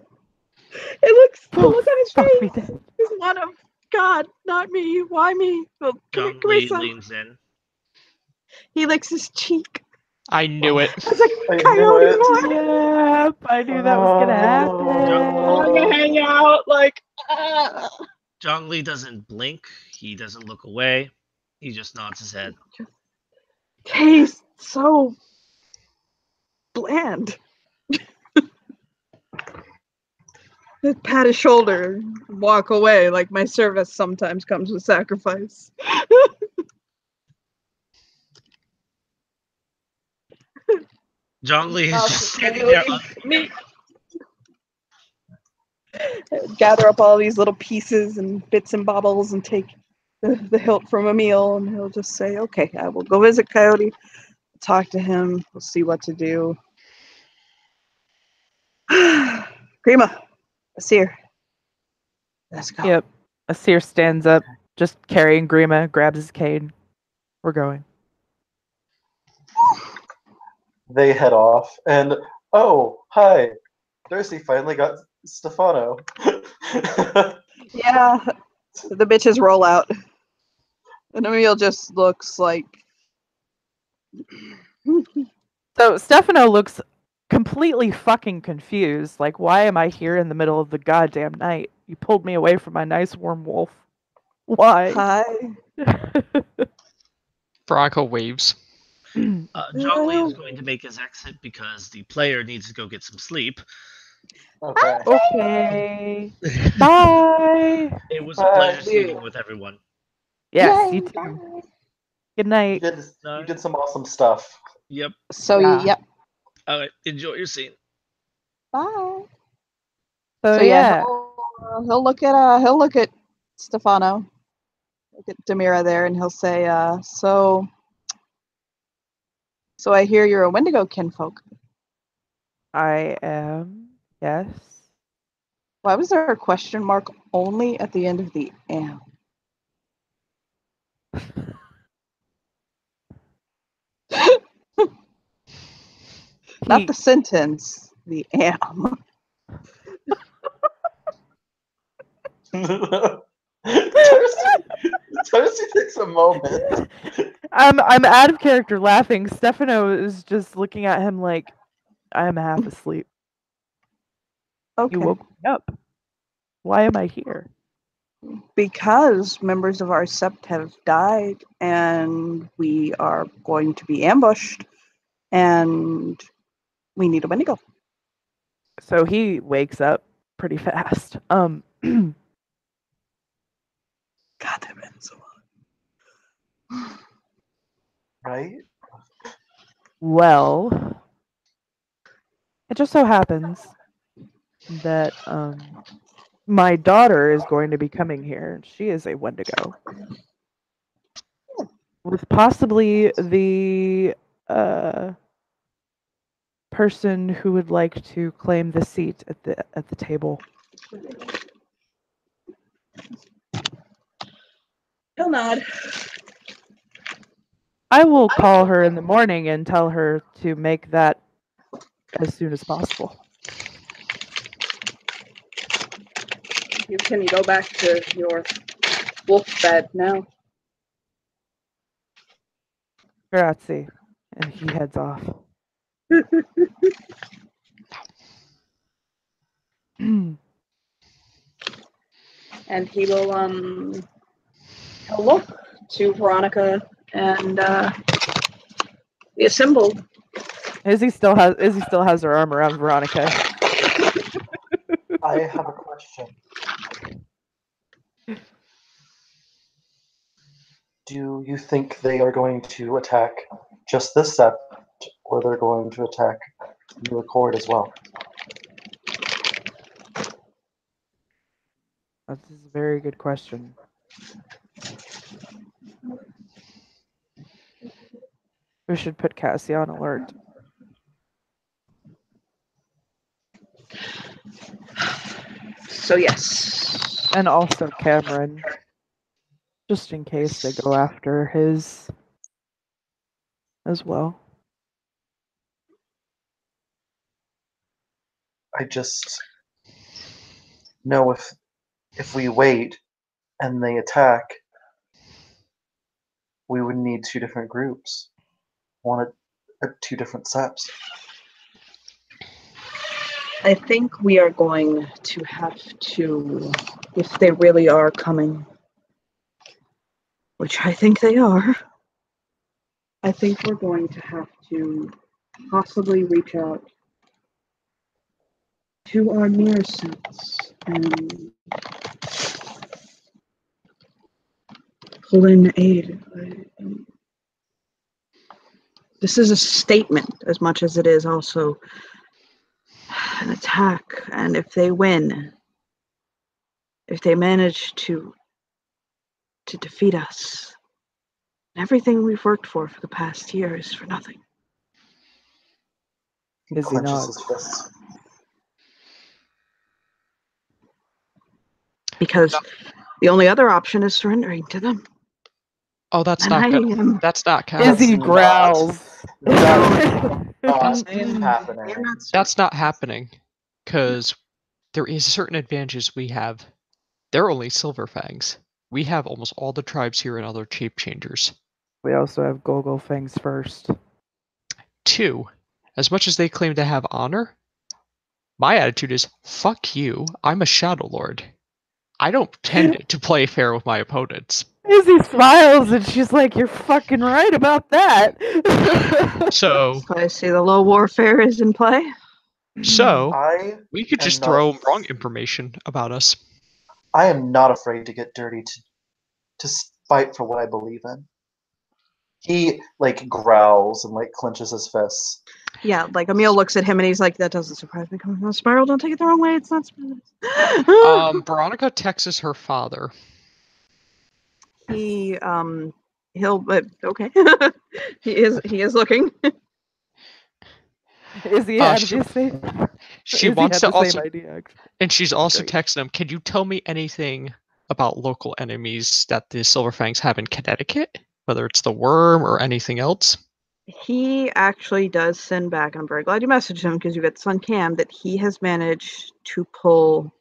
The look on his Fuck me face dead. is one of, God, not me. Why me? Well, come Zhong here, Li son. leans in. He licks his cheek. I knew it. I was like, I knew Coyote, it. come on. Yep, I knew that was gonna Oh. happen. Hang out, like, Zhong Li doesn't blink. He doesn't look away. He just nods his head. tastes so bland. Pat his shoulder, walk away, like my service sometimes comes with sacrifice. Zhong Li is Oh, just standing there. me. Gather up all these little pieces and bits and bobbles and take the hilt from a meal, and he'll just say, okay, I will go visit Coyote, talk to him, we'll see what to do. Grima, Asir, let's go. Yep. Asir stands up, just carrying Grima, grabs his cane. We're going. They head off, and oh, hi, Darcy finally got Stefano. Yeah, the bitches roll out. And Emil just looks like So Stefano looks completely fucking confused. Like, why am I here in the middle of the goddamn night? You pulled me away from my nice warm wolf. Why? Hi. Veronica waves. Zhongli is going to make his exit because the player needs to go get some sleep. Okay. Okay. Bye. It was a Bye. pleasure speaking with everyone. Yes, Yay, you too. bye. Good You night. did some awesome stuff. Yep. So Yeah. yep. All right. Enjoy your scene. Bye. So, So yeah. he'll look at Stefano, look at Demira there, and he'll say, so I hear you're a Wendigo kinfolk. I am. Yes. Why was there a question mark only at the end of the am? Not the sentence, the am. Toasty takes a moment. I'm out of character laughing. Stefano is just looking at him like I'm half asleep. Okay. You woke me up. Why am I here? Because members of our sept have died and we are going to be ambushed and we need a Wendigo. So he wakes up pretty fast. God, that been so long. Right? Well, it just so happens that my daughter is going to be coming here. She is a Wendigo. With possibly the person who would like to claim the seat at the table. He'll nod. I will call her in the morning and tell her to make that as soon as possible. You can go back to your wolf bed now. Grazie. And he heads off. And he will he'll look to Veronica and be assembled. Izzy still has her arm around Veronica. I have a question. Do you think they are going to attack just this sept, or they're going to attack the Accord as well? That's a very good question. We should put Cassie on alert. So yes. And also Cameron. Just in case they go after his as well. I just know if we wait and they attack, we would need two different groups. One at two different septs. I think we are going to have to, if they really are coming, which I think they are, I think we're going to have to possibly reach out to our near septs and pull in aid. This is a statement as much as it is also an attack, and if they win, if they manage to defeat us, everything we've worked for the past year is for nothing. He Is he clenches not? his fists. Because the only other option is surrendering to them. Oh, that's And not I good. am. That's not That's Izzy happening. growls. Not Mm-mm. happening. That's not happening. Because there is certain advantages we have. They're only silver fangs. We have almost all the tribes here and other shape changers. We also have Gogol Fangs first. 2, As much as they claim to have honor, my attitude is, fuck you, I'm a Shadow Lord. I don't tend to play fair with my opponents. Izzy smiles and she's like, "You're fucking right about that." So So I see the low warfare is in play. We could just not- throw wrong information about us. I am not afraid to get dirty to fight for what I believe in. He like growls and like clenches his fists. Yeah, like Emil looks at him and he's like, "That doesn't surprise me. Coming from a spiral, don't take it the wrong way. It's not." Veronica texts her father. He'll okay. he is looking. Izzy had the same. She Izzy wants had to the also, same idea. Actually. and she's also Great. texting him. Can you tell me anything about local enemies that the Silverfangs have in Connecticut? Whether it's the worm or anything else. He actually does send back, and I'm very glad you messaged him because you got this on cam, that he has managed to pull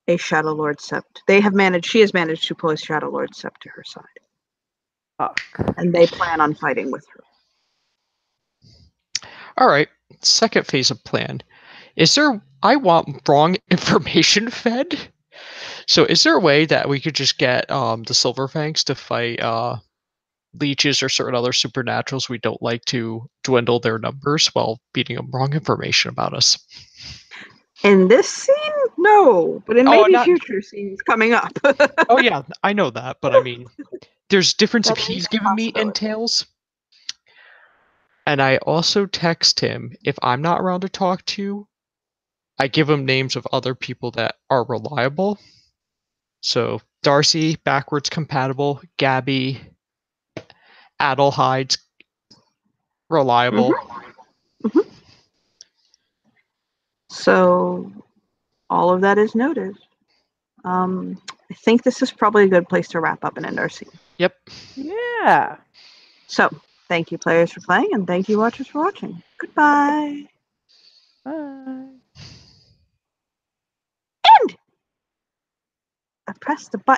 a Shadow Lord Sept. She has managed to pull a Shadow Lord Sept to her side. Fuck. And they plan on fighting with her. All right. Second phase of plan. I want wrong information fed. So is there a way that we could just get the Silverfangs to fight leeches or certain other supernaturals we don't like to dwindle their numbers while feeding them wrong information about us? In this scene, no, but in maybe not- future scenes coming up. Oh yeah, I know that, but I mean, there's difference if That is he's a giving me possibility. entails. And I also text him if I'm not around to talk to. I give him names of other people that are reliable. So Darcy, backwards compatible. Gabby, Adelheide's reliable. Mm-hmm. So all of that is noted. I think this is probably a good place to wrap up and end our scene. Yep. Yeah. So thank you, players, for playing, and thank you, watchers, for watching. Goodbye. Bye. And I pressed the button.